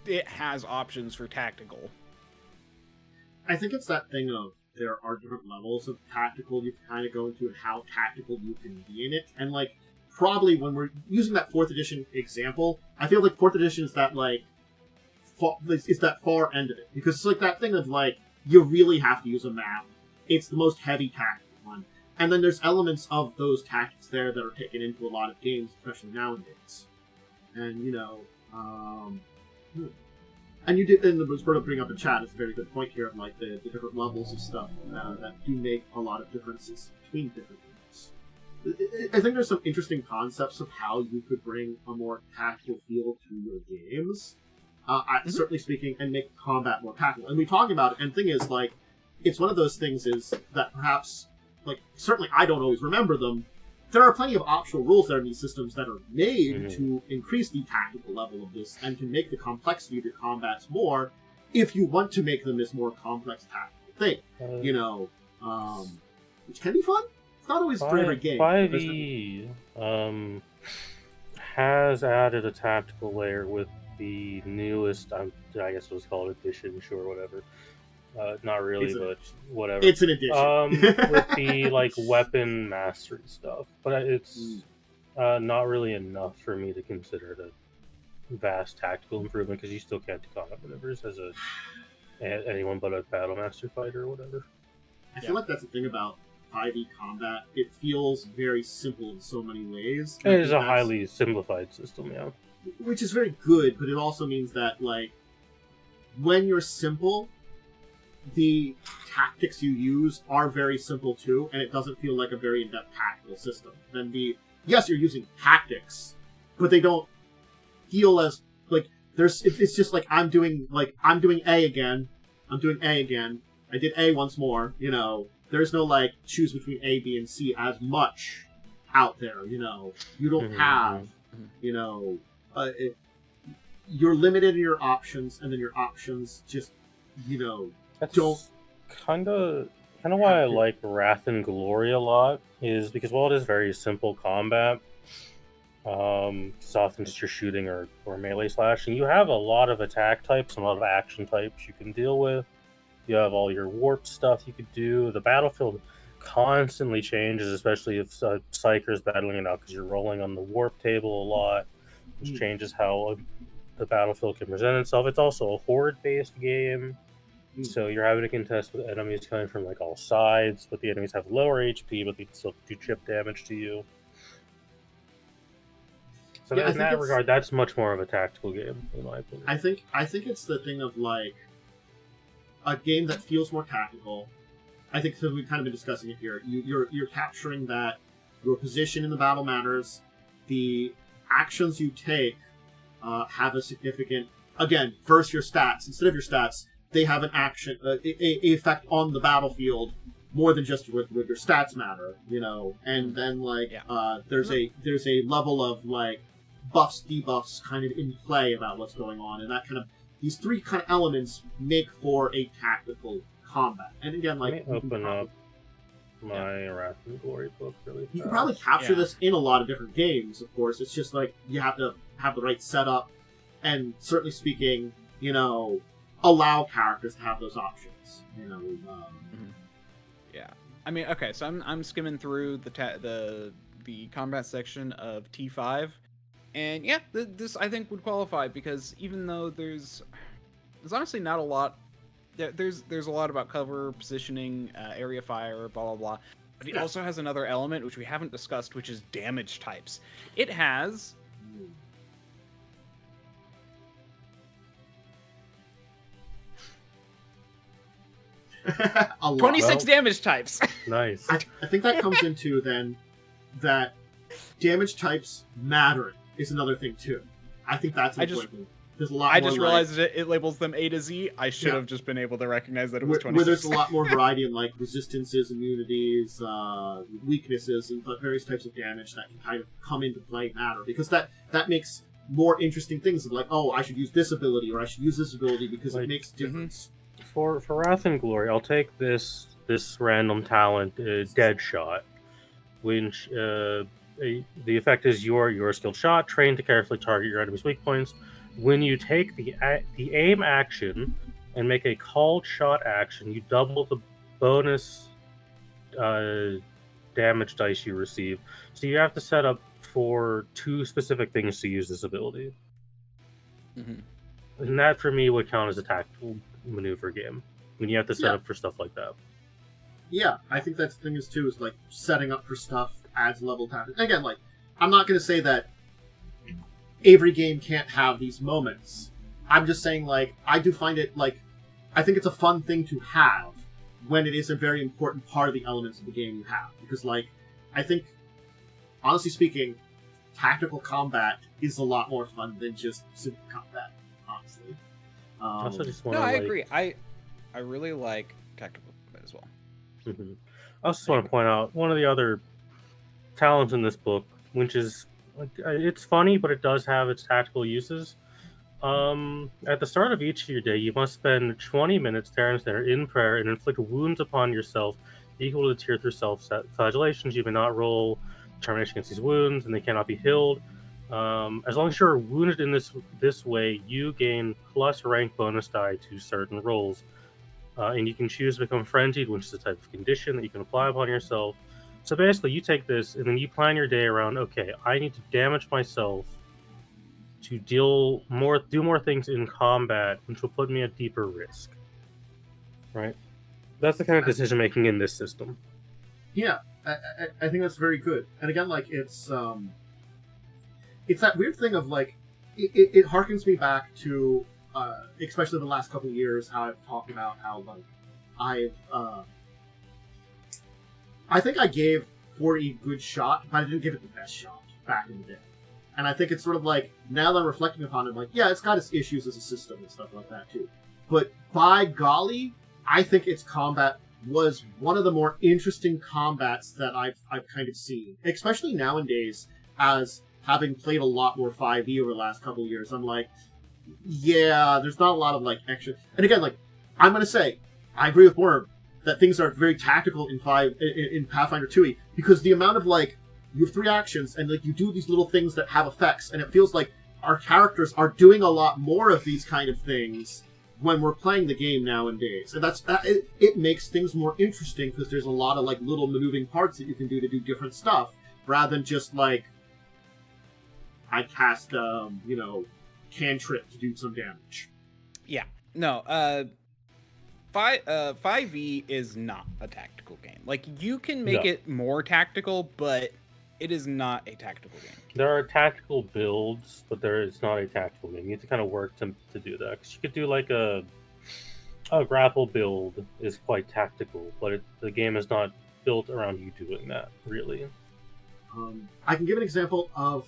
it has options for tactical. I think it's that thing of there are different levels of tactical you can kind of go into and how tactical you can be in it, and probably when we're using that 4th edition example, I feel like 4th edition is that it's that far end of it, because it's that thing of you really have to use a map. It's the most heavy tactical one, and then there's elements of those tactics there that are taken into a lot of games, especially nowadays. And and you did, and the Roberto bring up in chat is a very good point here of the different levels of stuff that do make a lot of differences between different games. I think there's some interesting concepts of how you could bring a more tactical feel to your games, certainly speaking, and make combat more tactical. And we talk about it, and the thing is, it's one of those things is that perhaps, certainly I don't always remember them. There are plenty of optional rules there in these systems that are made to increase the tactical level of this and to make the complexity of your combats more, if you want to make them this more complex tactical thing. Which can be fun. It's not always for every game. 5e has added a tactical layer with the newest, I guess it was called edition, sure, whatever. Not really, but whatever. It's an addition. With the weapon mastery stuff, but it's not really enough for me to consider it a vast tactical improvement, because you still can't do combat maneuvers as anyone but a battle master fighter or whatever. I feel like that's the thing about 5e combat. It feels very simple in so many ways. It is a highly simplified system, yeah. Which is very good, but it also means that when you're simple, the tactics you use are very simple too, and it doesn't feel like a very in-depth tactical system. Then yes, you're using tactics, but they don't feel as it's just I'm doing A again. I'm doing A again. I did A once more. There's no choose between A, B, and C as much out there. You don't have you're limited in your options, and then your options just That's don't kind of why I like Wrath and Glory a lot, is because while it is very simple combat, it's often just your shooting or melee slashing, you have a lot of attack types and a lot of action types you can deal with. You have all your warp stuff you could do. The battlefield constantly changes, especially if Psyker's battling it out, because you're rolling on the warp table a lot, which changes how the battlefield can present itself. It's also a horde-based game. So you're having to contest with enemies coming from all sides, but the enemies have lower HP, but they can still do chip damage to you. So in that regard, that's much more of a tactical game, in my opinion. I think it's the thing of a game that feels more tactical. I think, so we've kind of been discussing it here. You're capturing that your position in the battle matters. The actions you take have a significant, again, versus your stats. Instead of your stats, they have an action, a effect on the battlefield more than just with your stats matter, And then there's a level of buffs, debuffs kind of in play about what's going on, and that kind of these three kind of elements make for a tactical combat. And again, let me open up my Wrath and Glory book really fast. You can probably capture this in a lot of different games. Of course, it's just you have to have the right setup, and certainly speaking, allow characters to have those options. Yeah, I mean, okay, so I'm skimming through the combat section of T5, And yeah, this I think would qualify because even though there's honestly not a lot. There's a lot about cover, positioning, area fire, blah blah blah. But he also has another element which we haven't discussed, which is damage types. It has 26 damage types. Nice. I think that comes into then that damage types matter is another thing too. I think that's important. There's a lot. I just realized it labels them A to Z. I should have just been able to recognize that it was 26. Where there's a lot more variety in like resistances, immunities, weaknesses, and various types of damage that can kind of come into play matter because that makes more interesting things of like, oh, I should use this ability or I should use this ability because it makes difference. For Wrath and Glory, I'll take this random talent, Dead Shot, which the effect is your skilled shot, trained to carefully target your enemy's weak points. When you take the aim action and make a called shot action, you double the bonus damage dice you receive. So you have to set up for 2 specific things to use this ability. Mm-hmm. And that, for me, would count as a tactical maneuver game when you have to set up for stuff like that. Yeah, I think that's the thing is, too, is like setting up for stuff adds level tactics. Again, like, I'm not going to say that every game can't have these moments. I'm just saying, like, I do find it, like, I think it's a fun thing to have when it is a very important part of the elements of the game you have. Because, like, I think, honestly speaking, tactical combat is a lot more fun than just simple combat, honestly. I agree. I really like tactical combat as well. Mm-hmm. I also just want to point out one of the other talents in this book, which is it's funny, but it does have its tactical uses. At the start of each of your day, you must spend 20 minutes staring there in prayer and inflict wounds upon yourself equal to the tier through self-flagellations. You may not roll determination against these wounds, and they cannot be healed. As long as you're wounded in this way, you gain plus rank bonus die to certain rolls. And you can choose to become frenzied, which is a type of condition that you can apply upon yourself. So basically, you take this, and then you plan your day around, okay, I need to damage myself to do more things in combat, which will put me at deeper risk. Right? That's the kind of decision-making in this system. Yeah, I think that's very good. And again, like, it's that weird thing of, like, it harkens me back to, especially the last couple of years, how I've talked about how, like, I think I gave 4E a good shot, but I didn't give it the best shot back in the day. And I think it's sort of like, now that I'm reflecting upon it, I'm like, yeah, it's got its issues as a system and stuff like that, too. But by golly, I think its combat was one of the more interesting combats that I've kind of seen. Especially nowadays, as having played a lot more 5e over the last couple of years, I'm like, yeah, there's not a lot of, like, extra... And again, like, I'm going to say, I agree with Worm, that things are very tactical in Pathfinder 2e, because the amount of, like, you have 3 actions, and, like, you do these little things that have effects, and it feels like our characters are doing a lot more of these kind of things when we're playing the game nowadays. And it makes things more interesting, because there's a lot of, like, little maneuvering parts that you can do to do different stuff, rather than just, like, I cast, cantrip to do some damage. Yeah. No, 5e is not a tactical game. Like, you can make it more tactical, but it is not a tactical game. There are tactical builds, but it's not a tactical game. You have to kind of work to do that. 'Cause you could do, like, a grapple build is quite tactical, but the game is not built around you doing that, really. I can give an example of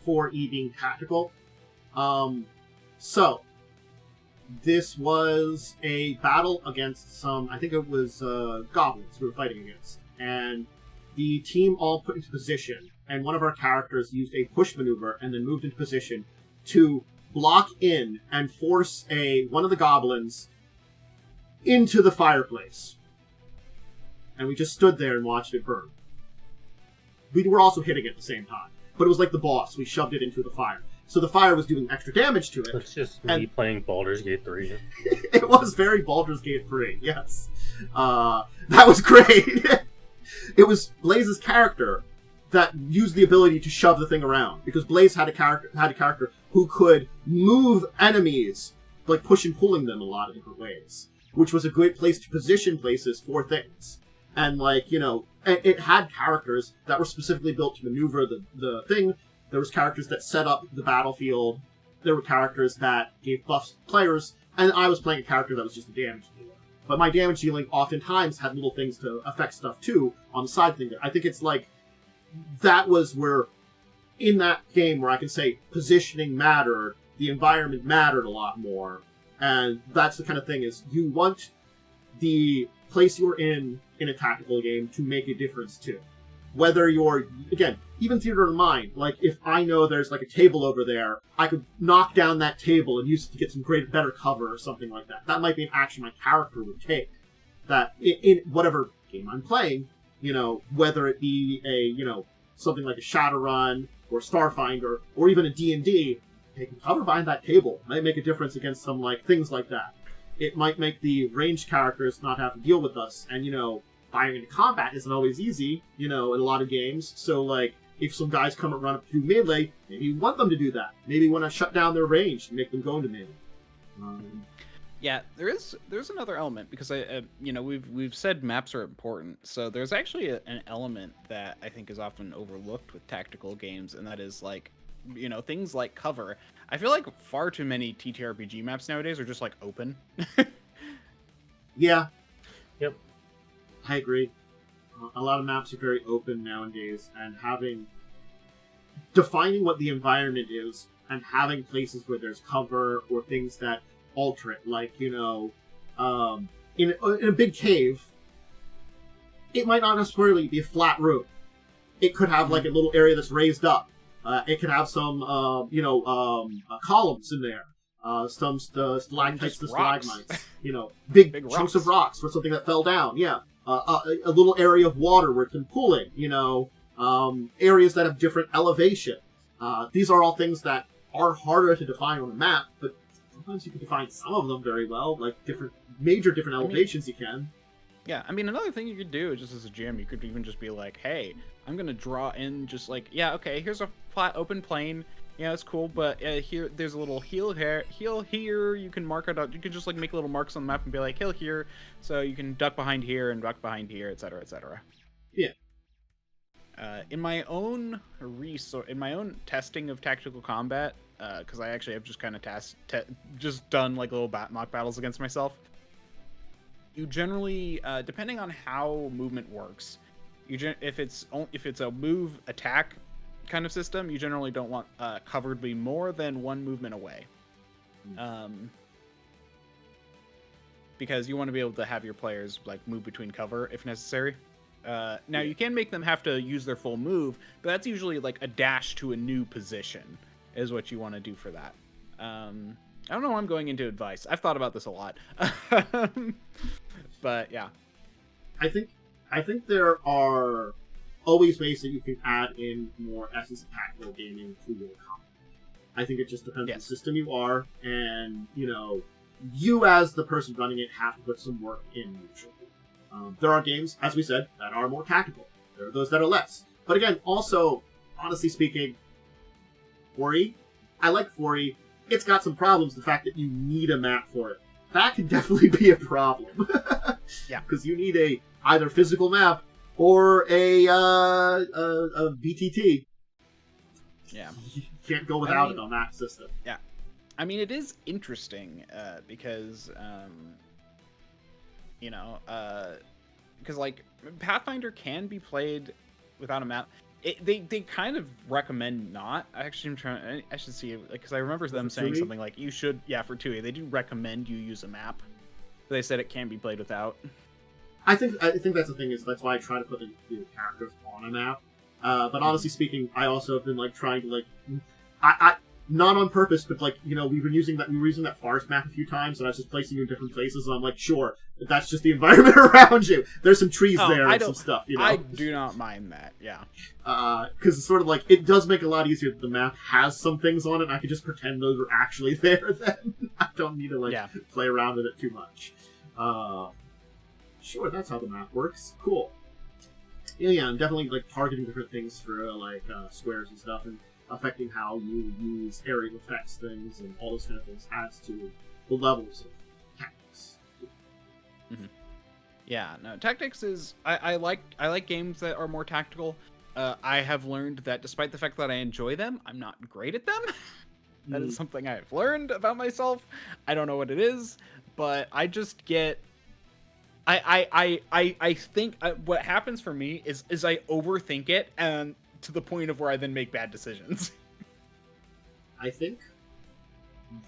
4E being tactical. So, this was a battle against some, I think it was goblins we were fighting against. And the team all put into position, and one of our characters used a push maneuver and then moved into position to block in and force one of the goblins into the fireplace. And we just stood there and watched it burn. We were also hitting it at the same time, but it was like the boss. We shoved it into the fire. So the fire was doing extra damage to it. It's just me playing Baldur's Gate 3. It was very Baldur's Gate 3, yes. That was great. It was Blaze's character that used the ability to shove the thing around, because Blaze had a character who could move enemies, like push and pulling them a lot of different ways, which was a great place to position places for things. And like, you know, it had characters that were specifically built to maneuver the thing. There was characters that set up the battlefield. There were characters that gave buffs to players, and I was playing a character that was just a damage dealer. But my damage dealing oftentimes had little things to affect stuff too on the side thing there. I think it's like, that was where, in that game where I can say positioning mattered, the environment mattered a lot more. And that's the kind of thing is, you want the place you're in a tactical game to make a difference too. Whether you're, again, even theater of the mind, like if I know there's like a table over there, I could knock down that table and use it to get some better cover or something like that. That might be an action my character would take. That in whatever game I'm playing, you know, whether it be a, you know, something like a Shadowrun or Starfinder or even a D&D, taking cover behind that table might make a difference against some like things like that. It might make the ranged characters not have to deal with us, and you know, firing into combat isn't always easy, you know, in a lot of games. So like, if some guys come and run up through melee, maybe you want them to do that. Maybe you want to shut down their range and make them go into melee. Yeah, there's another element, because you know, we've said maps are important, so there's actually an element that I think is often overlooked with tactical games, and that is like, you know, things like cover. I feel like far too many TTRPG maps nowadays are just like open. Yeah. Yep. I agree. A lot of maps are very open nowadays, and defining what the environment is and having places where there's cover or things that alter it, like, you know, in a big cave, it might not necessarily be a flat room. It could have like a little area that's raised up. It could have some, columns in there. Some stalactites to stalagmites. You know, big chunks of rocks for something that fell down. Yeah. A little area of water where it can pool in. You know, areas that have different elevation. These are all things that are harder to define on a map, but sometimes you can define some of them very well, like major different elevations you can. Yeah, I mean, another thing you could do just as a GM, you could even just be like, hey, I'm going to draw in just like, yeah, okay, here's a flat open plane. Yeah, it's cool, but here, there's a little hill here. You can mark it out. You can just like make little marks on the map and be like, hill here. So you can duck behind here and duck behind here, etc., etc. Yeah. In my own testing of tactical combat, because I actually have just kind of just done like little mock battles against myself. You generally, depending on how movement works, if it's a move attack kind of system, you generally don't want cover to be more than one movement away, because you want to be able to have your players like move between cover if necessary. Now you can make them have to use their full move, but that's usually like a dash to a new position is what you want to do for that. I don't know why I'm going into advice. I've thought about this a lot. But yeah. I think there are always ways that you can add in more essence of tactical gaming to your combat. I think it just depends on the system you are, and, you know, you as the person running it have to put some work in usually. There are games, as we said, that are more tactical. There are those that are less. But again, also, honestly speaking, 4E, I like 4E. It's got some problems, the fact that you need a map for it. That can definitely be a problem. Yeah. Because you need either physical map or a VTT. Yeah. You can't go without it on that system. Yeah. I mean, it is interesting, because, you know, because, like, Pathfinder can be played without a map. They kind of recommend not. Actually, I should see it, because I remember them saying something like, you should, for 2E, they do recommend you use a map. They said it can be played without. I think that's the thing, is that's why I try to put the characters on a map. But honestly speaking, I also have been like trying to I not on purpose, but like, you know, we were using that forest map a few times, and I was just placing you in different places, and I'm like, sure, but that's just the environment around you. There's some trees there and some stuff, you know. I do not mind that, yeah. Because it's sort of like, it does make it a lot easier that the map has some things on it, and I can just pretend those are actually there then. I don't need to play around with it too much. Sure, that's how the map works. Cool. yeah, and definitely like targeting different things for like squares and stuff, and affecting how you use area effects things and all those kind of things adds to the levels of tactics. Mm-hmm. Yeah, no, tactics is I like games that are more tactical. I have learned that despite the fact that I enjoy them, I'm not great at them. That is something I've learned about myself. I don't know what it is, but I just get. I think what happens for me is I overthink it, and to the point of where I then make bad decisions. I think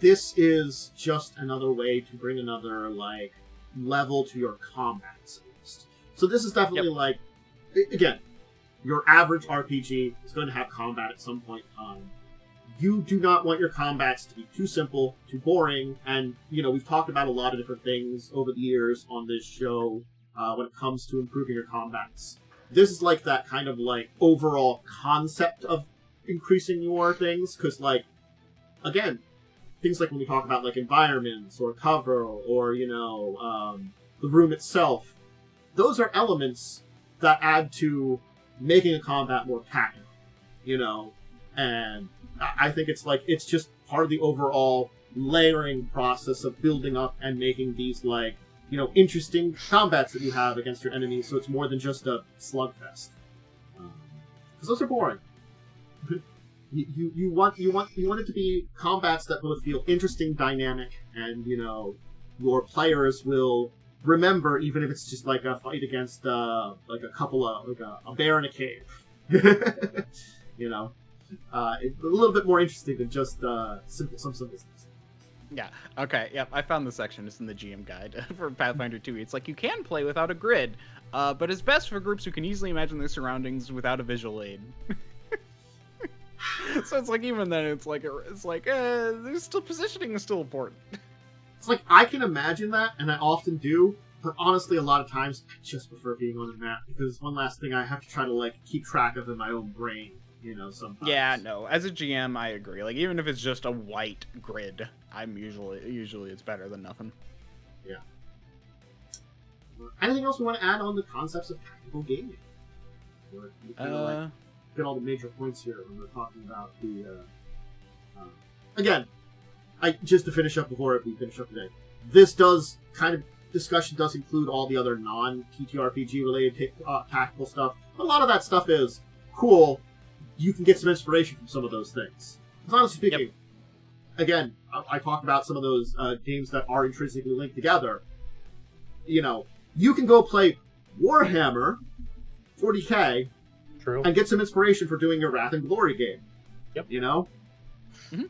this is just another way to bring another like level to your combats. So this is definitely like, again, your average RPG is going to have combat at some point in time. You do not want your combats to be too simple, too boring, and, you know, we've talked about a lot of different things over the years on this show when it comes to improving your combats. This is like that kind of like overall concept of increasing your things, because like, again, things like when we talk about like environments or cover or, you know, the room itself, those are elements that add to making a combat more tactical, you know, and I think it's like, it's just part of the overall layering process of building up and making these like, you know, interesting combats that you have against your enemies, so it's more than just a slugfest. Because those are boring. You want it to be combats that both feel interesting, dynamic, and, you know, your players will remember, even if it's just like a fight against like a couple of like a bear in a cave. You know, it's a little bit more interesting than just some simple things. Yeah. Okay. Yep. I found the section. It's in the GM guide for Pathfinder 2. It's like you can play without a grid, but it's best for groups who can easily imagine their surroundings without a visual aid. So it's like even then, it's like there's still positioning is still important. It's like I can imagine that, and I often do. But honestly, a lot of times I just prefer being on a map because it's one last thing I have to try to like keep track of in my own brain. You know, sometimes. Yeah, no. As a GM, I agree. Like even if it's just a white grid, I'm usually it's better than nothing. Yeah. Anything else we want to add on the concepts of tactical gaming? Or like, get all the major points here when we're talking about the. Again, just to finish up before we finish up today, this discussion does include all the other non-TTRPG related tactical stuff. But a lot of that stuff is cool. You can get some inspiration from some of those things. Because honestly speaking, again, I talked about some of those games that are intrinsically linked together. You know, you can go play Warhammer 40k and get some inspiration for doing your Wrath and Glory game. Yep. You know? Mm-hmm.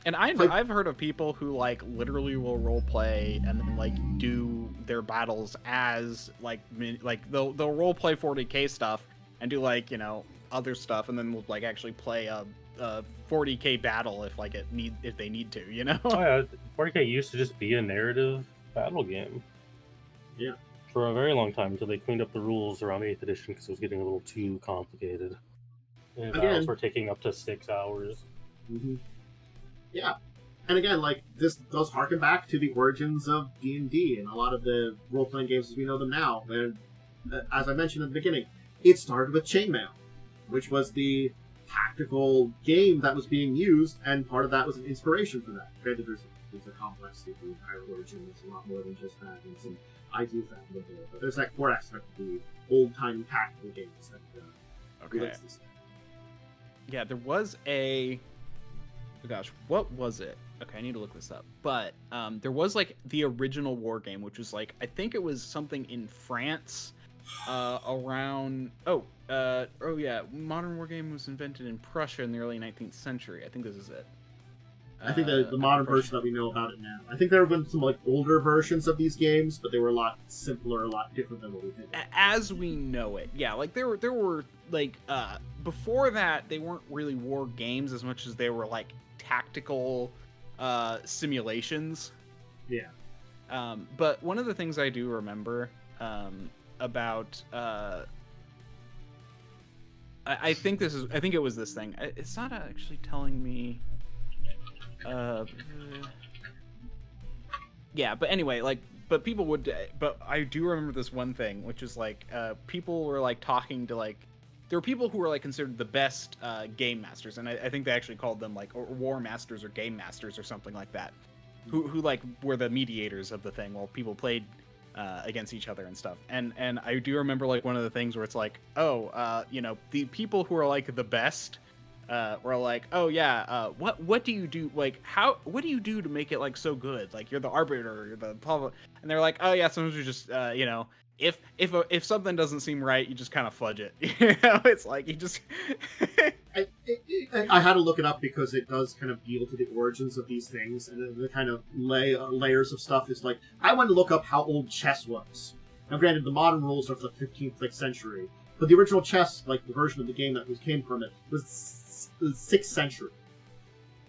And I've heard of people who like literally will role play and then like do their battles as like they'll role play 40k stuff and do like, you know, other stuff, and then we'll like actually play a 40k battle if they need to, you know. Oh yeah, 40k used to just be a narrative battle game. Yeah. For a very long time until they cleaned up the rules around 8th edition because it was getting a little too complicated. And battles were taking up to 6 hours. Mm-hmm. Yeah. And again, like, this does harken back to the origins of D&D and a lot of the role-playing games as we know them now. And as I mentioned at the beginning, it started with Chainmail, which was the tactical game that was being used, and part of that was an inspiration for that. Granted, there's a complexity to the entire origin. There's a lot more than just that, and some ideas that live there. But there's that core aspect of the old-time tactical games that relates to this. Yeah, there was a... Oh gosh, what was it? Okay, I need to look this up. But there was like the original war game, which was like, I think it was something in France around... modern war game was invented in Prussia in the early 19th century. I think this is it. I think the modern version that we know about it now. I think there have been some like older versions of these games, but they were a lot simpler, a lot different than what we did. As we know it, yeah. Like there were like before that, they weren't really war games as much as they were like tactical simulations. Yeah. But one of the things I do remember about I think it was this thing. It's not actually telling me. Yeah, but anyway, like but people would, but I do remember this one thing, which is like, people were like talking to like, there were people who were like considered the best game masters, and I think they actually called them like war masters or game masters or something like that, who like were the mediators of the thing while people played against each other and stuff. And I do remember like one of the things where it's like, oh, you know, the people who are like the best were like, oh yeah, what do you do, like what do you do to make it like so good, like you're the arbiter, you're the blah, blah. And they're like, oh yeah, sometimes we just you know, if something doesn't seem right, you just kind of fudge it. You know, it's like you just I had to look it up because it does kind of deal to the origins of these things, and the kind of layers of stuff is like, I went to look up how old chess was. Now granted, the modern rules are from the 15th century, but the original chess, like the version of the game that came from it, was the 6th century.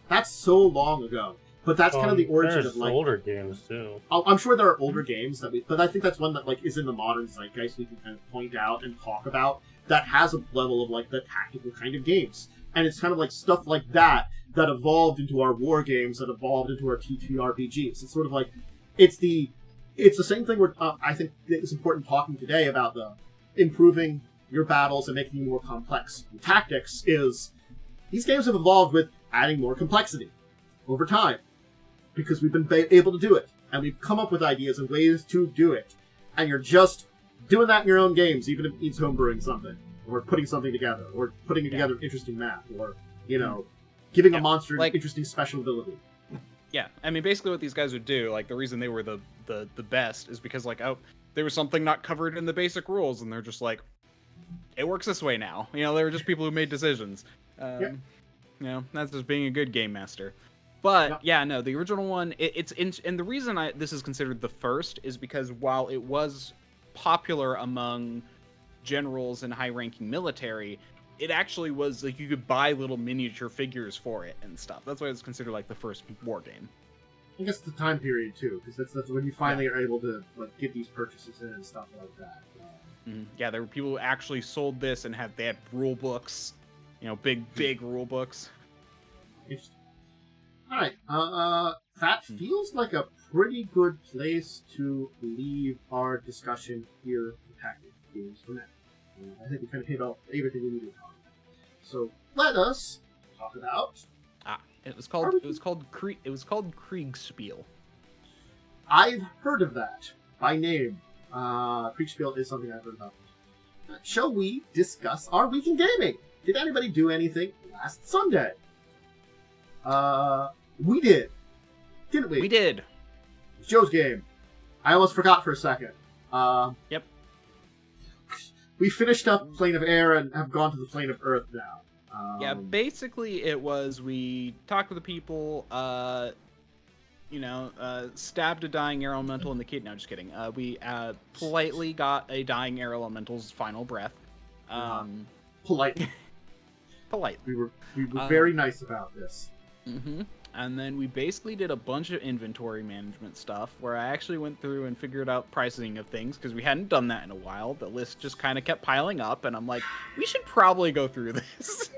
That's so long ago. But that's kind of the origin of like older games too. I'm sure there are older games but I think that's one that like is in the modern zeitgeist we can kind of point out and talk about that has a level of like the tactical kind of games. And it's kind of like stuff like that evolved into our war games, that evolved into our TTRPGs. It's sort of like it's the same thing where I think it's important talking today about the improving your battles and making them more complex. The tactics is these games have evolved with adding more complexity over time because we've been able to do it, and we've come up with ideas and ways to do it, and you're just doing that in your own games, even if it means homebrewing something, or putting something together, or putting together an interesting map, or, you know, giving a monster an interesting special ability. Yeah, I mean, basically what these guys would do, like, the reason they were the best is because, like, oh, there was something not covered in the basic rules, and they're just like, it works this way now. You know, they were just people who made decisions. You know, that's just being a good game master. But, yeah, no, the original one, and the reason this is considered the first is because while it was popular among generals and high-ranking military, it actually was, like, you could buy little miniature figures for it and stuff. That's why it's considered, like, the first war game. I guess the time period, too, because that's when you finally are able to, like, get these purchases in and stuff like that. Yeah, there were people who actually sold this and they had rule books, you know, big rule books. Interesting. Alright, that feels like a pretty good place to leave our discussion here for tactical games for now. I think we kind of hit off everything we needed to talk about. So let us talk about. It was called Kriegspiel. I've heard of that by name. Kriegspiel is something I've heard about. Shall we discuss our week in gaming? Did anybody do anything last Sunday? We did, didn't we? We did. Joe's game. I almost forgot for a second. Yep. We finished up Plane of Air and have gone to the Plane of Earth now. Yeah, basically it was, we talked with the people, stabbed a dying air elemental in the kid. No, just kidding. We politely got a dying air elemental's final breath. Politely. Polite. We were very nice about this. Mm-hmm. And then we basically did a bunch of inventory management stuff where I actually went through and figured out pricing of things because we hadn't done that in a while. The list just kind of kept piling up, and I'm like, we should probably go through this.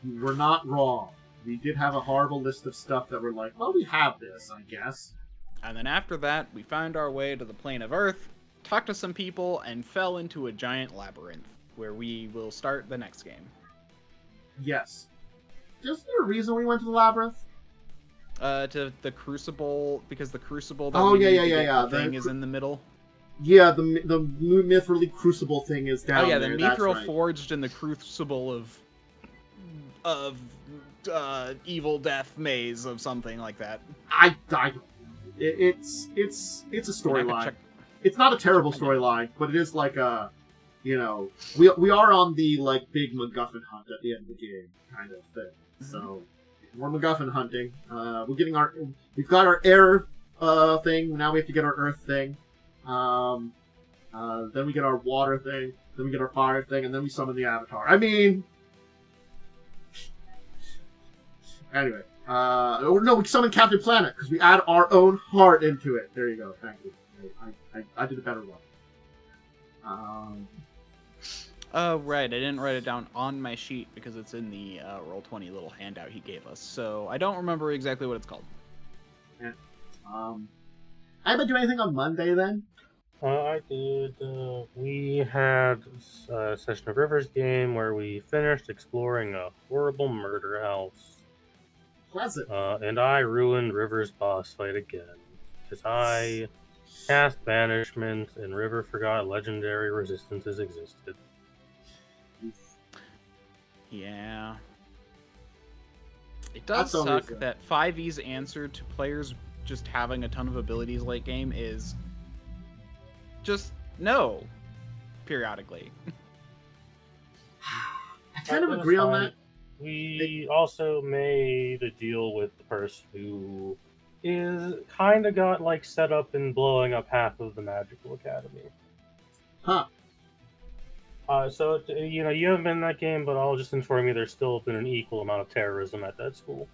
You were not wrong. We did have a horrible list of stuff that were like, well, we have this, I guess. And then after that, we found our way to the Plane of Earth, talked to some people, and fell into a giant labyrinth where we will start the next game. Yes. Is there a reason we went to the labyrinth? To the Crucible, because the Crucible thing is in the middle. Yeah, the mithril crucible thing is down there. Oh yeah, the mithril forged in the Crucible of evil death maze of something like that. I don't. It's a storyline. It's not a terrible storyline, but it is like a, we are on the like big MacGuffin hunt at the end of the game kind of thing. So we're MacGuffin hunting. We've got our air thing. Now we have to get our earth thing. Then we get our water thing. Then we get our fire thing, and then we summon the avatar. I mean, anyway. No, we summon Captain Planet because we add our own heart into it. There you go. Thank you. I did a better one. Oh, right. I didn't write it down on my sheet because it's in the Roll20 little handout he gave us. So I don't remember exactly what it's called. Yeah. Anybody do anything on Monday then? I did. We had a session of Rivers game where we finished exploring a horrible murder house. Pleasant. And I ruined River's boss fight again. Because I cast Banishment and River forgot legendary resistances existed. Yeah. It does That's suck always that 5e's answer to players just having a ton of abilities late game is just no, periodically. I kind of agree on that. We also made a deal with the person who is kind of got like set up in blowing up half of the Magical Academy. Huh. So you know, you haven't been in that game, but I'll just inform you there's still been an equal amount of terrorism at that school.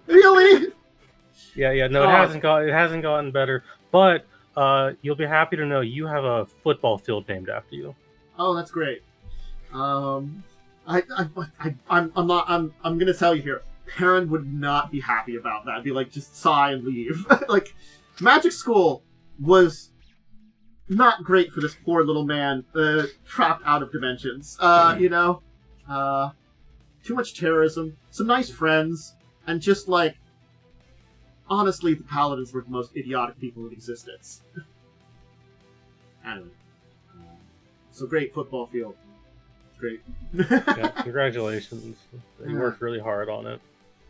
Really? Yeah. No, it hasn't gotten better, but you'll be happy to know you have a football field named after you. Oh, that's great. I'm gonna tell you here. Perrin would not be happy about that. I'd be like, just sigh and leave. Like, Magic School was not great for this poor little man trapped out of dimensions. You know, too much terrorism, some nice friends, and just like, honestly, the Paladins were the most idiotic people in existence. Anyway, so great football field. Great. Yeah, congratulations. You worked really hard on it.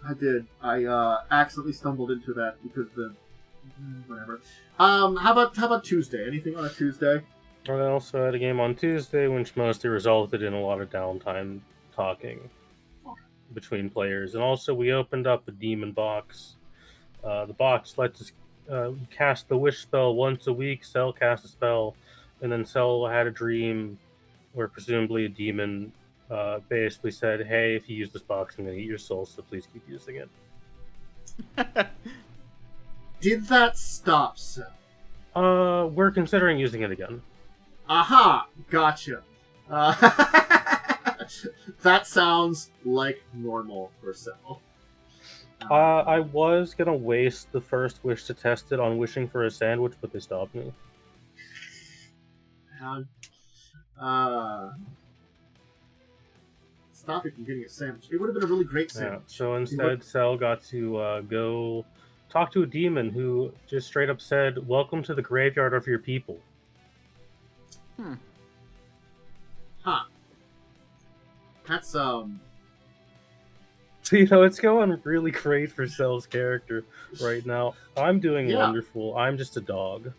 I did. I accidentally stumbled into that because whatever. How about Tuesday? Anything on a Tuesday? I also had a game on Tuesday, which mostly resulted in a lot of downtime talking between players, and also we opened up a demon box. The box lets us cast the wish spell once a week. Cell cast a spell, and then Cell had a dream where presumably a demon basically said, "Hey, if you use this box, I'm going to eat your soul, so please keep using it." Did that stop, Cell? We're considering using it again. Aha! Gotcha. That sounds like normal for Cell. I was gonna waste the first wish to test it on wishing for a sandwich, but they stopped me. Stop it from getting a sandwich. It would have been a really great sandwich. Yeah, so instead, Cell got to go talk to a demon who just straight up said, "Welcome to the graveyard of your people." Huh. That's, So, you know, it's going really great for Cell's character right now. I'm doing wonderful. I'm just a dog.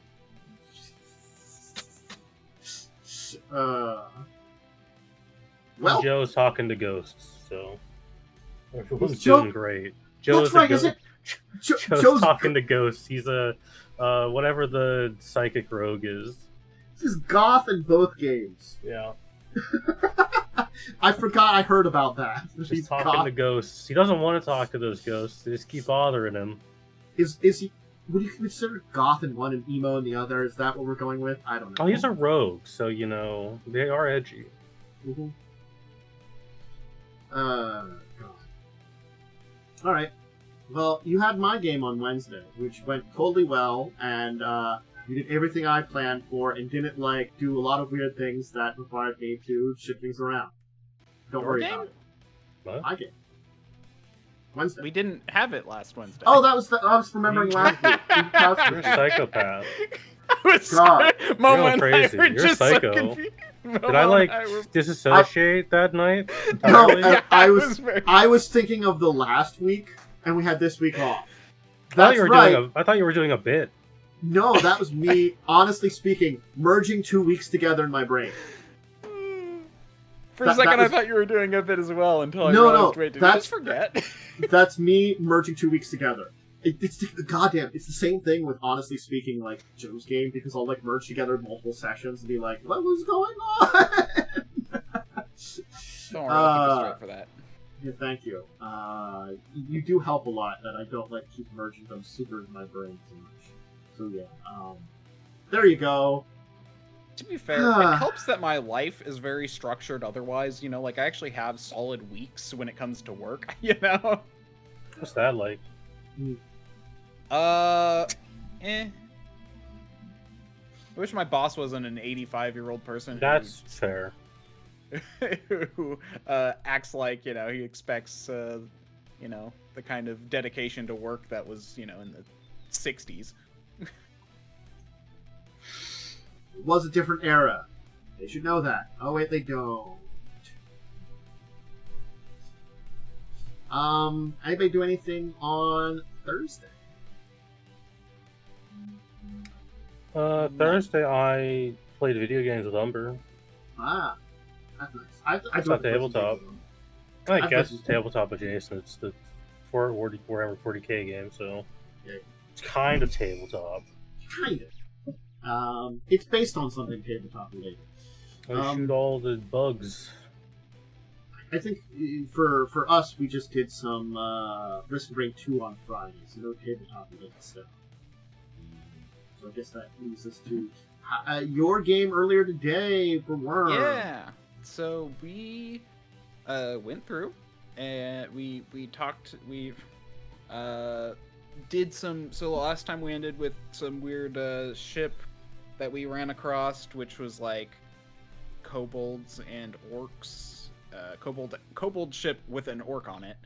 Well, Joe's talking to ghosts, so everyone's Joe... doing great. Joe's that's right, is it? Joe's talking to ghosts. He's a whatever the psychic rogue is. He's goth in both games. Yeah. I forgot I heard about that. He's talking to ghosts. He doesn't want to talk to those ghosts. They just keep bothering him. Is he? Would you consider goth in one and emo in the other? Is that what we're going with? I don't know. Oh, he's a rogue, so you know they are edgy. Mm-hmm. God. All right. Well, you had my game on Wednesday, which went totally well, and you did everything I planned for, and didn't like do a lot of weird things that required me to shift things around. Don't worry about it. What? My game. Wednesday. We didn't have it last Wednesday. Oh, that was I was remembering last week. You're a psychopath. God. Momo You're and crazy. I were You're just psycho. So confused. Did I like disassociate that night? No, entirely? I was thinking of the last week, and we had this week off. I thought you were doing a bit. No, that was me, honestly speaking, merging 2 weeks together in my brain. For a second, I thought you were doing a bit as well until I realized, wait, did you just forget? That's me merging 2 weeks together. It's the same thing with, honestly speaking, like, Joe's game, because I'll, like, merge together multiple sessions and be like, what was going on? Don't worry, I'll keep it straight for that. Yeah, thank you. You do help a lot that I don't, like, keep merging them super in my brain too much. So, yeah, there you go. To be fair, it helps that my life is very structured otherwise, you know, like, I actually have solid weeks when it comes to work, you know? What's that like? I wish my boss wasn't an 85-year-old person. That's fair. Who acts like, you know, he expects, you know, the kind of dedication to work that was, you know, in the 60s. It was a different era. They should know that. Oh, wait, they don't. Anybody do anything on Thursday? Thursday I played video games with Umber. Ah, that's nice. It's not tabletop. I guess it's tabletop adjacent. It's the Warhammer 40k game, so yeah. It's kind of tabletop. Kind of. It's based on something tabletop related. I shoot all the bugs. I think for us, we just did some Risk and Break 2 on Friday, so no tabletop related stuff. So I guess that leads us to your game earlier today for Worm. Yeah. So we went through and we talked. We did some. So the last time we ended with some weird ship that we ran across, which was like kobolds and orcs. Kobold ship with an orc on it,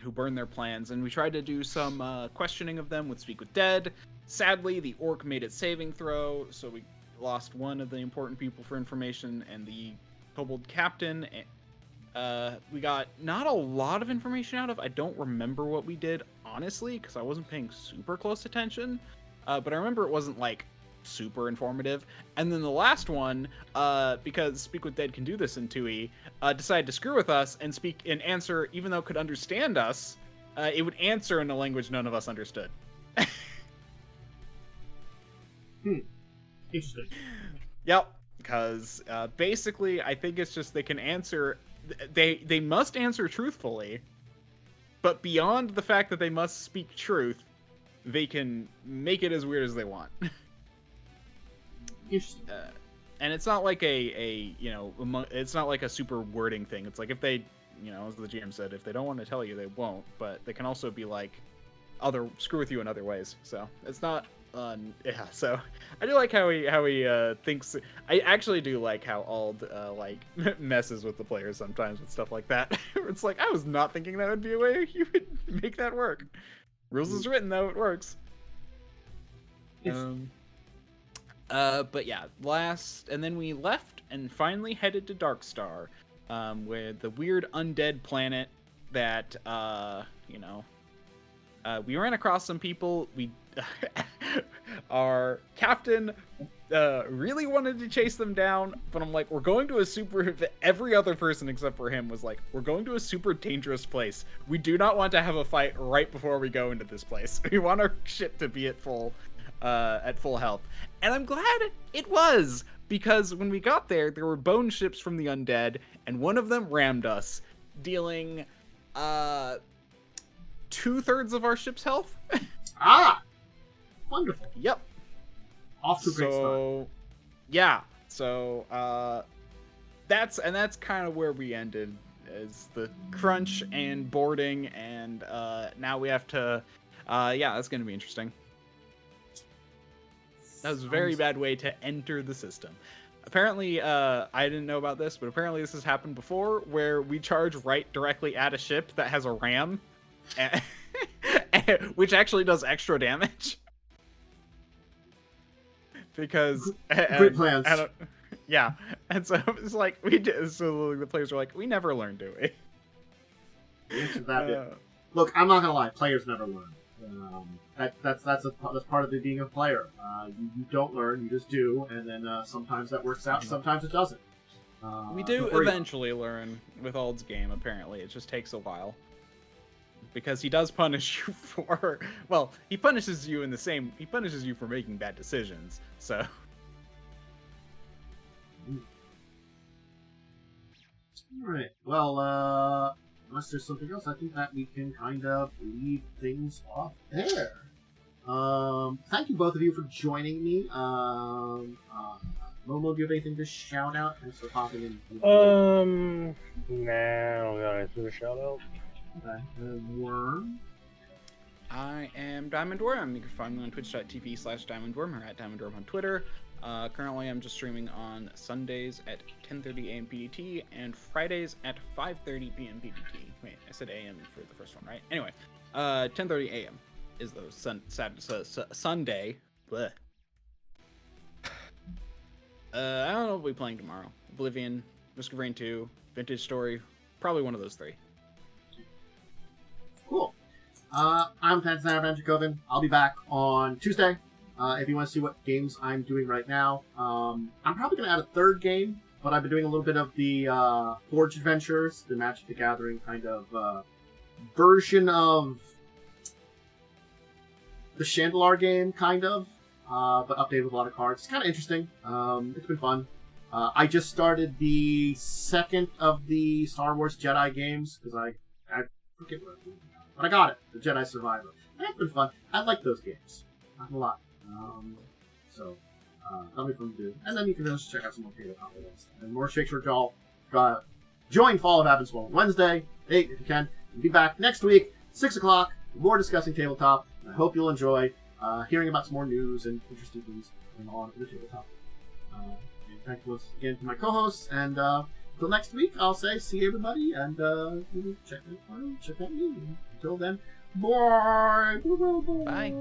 who burned their plans, and we tried to do some questioning of them with Speak with Dead. Sadly, the orc made its saving throw, so we lost one of the important people for information, and the kobold captain. We got not a lot of information out of. I don't remember what we did, honestly, because I wasn't paying super close attention, but I remember it wasn't, like, super informative. And then the last one, because Speak with Dead can do this in 2E, decided to screw with us and speak and answer, even though it could understand us, it would answer in a language none of us understood. Interesting. Yep, because basically I think it's just they can answer, they must answer truthfully, but beyond the fact that they must speak truth, they can make it as weird as they want. And it's not like a you know, it's not like a super wording thing. It's like if they, you know, as the GM said, if they don't want to tell you, they won't. But they can also be like screw with you in other ways. So it's not yeah. So I do like how he thinks. I actually do like how Ald like messes with the players sometimes with stuff like that. It's like, I was not thinking that would be a way you would make that work. Rules is written though, it works. But yeah, and then we left and finally headed to Darkstar, where the weird undead planet that, you know, we ran across some people. Our captain, really wanted to chase them down, but I'm like, we're going to every other person except for him was like, we're going to a super dangerous place. We do not want to have a fight right before we go into this place. We want our ship to be at full health. And I'm glad it was, because when we got there were bone ships from the undead, and one of them rammed us, dealing 2/3 of our ship's health. Wonderful. Yep. Off to a great start. Yeah. So that's kind of where we ended, is the crunch and boarding, and now we have to yeah, that's gonna be interesting. That was a very bad way to enter the system. Apparently, I didn't know about this, but apparently this has happened before, where we charge directly at a ship that has a ram, which actually does extra damage. Because great plans. Yeah, and so it's like so the players were like, we never learn, do we? Look, I'm not gonna lie, players never learn. That's part of the being a player. You don't learn, you just do, and then sometimes that works out, sometimes it doesn't. We do eventually learn with Ald's game. Apparently, it just takes a while, because he does punish you for, well, he punishes you for making bad decisions. So. All right. Well, unless there's something else, I think that we can kind of leave things off there. Thank you both of you for joining me. Momo, do you have anything to shout out? Thanks for popping in. No, I got anything to shout out. Okay. Worm. I am am DiamondWyrm. You can find me on twitch.tv/DiamondWyrm or at DiamondWyrm on Twitter. Currently, I'm just streaming on Sundays at 10:30 a.m. PDT and Fridays at 5:30 p.m. PDT. Wait, I said AM for the first one, right? Anyway, 10:30 a.m. is the Sunday. Blech. I don't know what we'll be playing tomorrow. Oblivion, Risk of Rain 2, Vintage Story, probably one of those three. Cool. I'm Dracovin. I'll be back on Tuesday. If you want to see what games I'm doing right now, I'm probably going to add a third game, but I've been doing a little bit of the Forge Adventures, the Magic the Gathering kind of version of the Chandelar game, kind of, but updated with a lot of cards. It's kind of interesting. It's been fun. I just started the second of the Star Wars Jedi games, because I forget what I'm doing now. But I got it, the Jedi Survivor. And it's been fun. I like those games. Not a lot. That'll be fun to do. And then you can just check out some more tabletop videos. And more Shakespeare Jaw. Join Fall of Avonswell on Wednesday, 8 if you can. We'll be back next week, 6 o'clock, more Discussing Tabletop. I hope you'll enjoy hearing about some more news and interesting things going on in the tabletop. And thank you once again to my co-hosts. And until next week, I'll say see you everybody, and check out me. Until then, bye. Bye.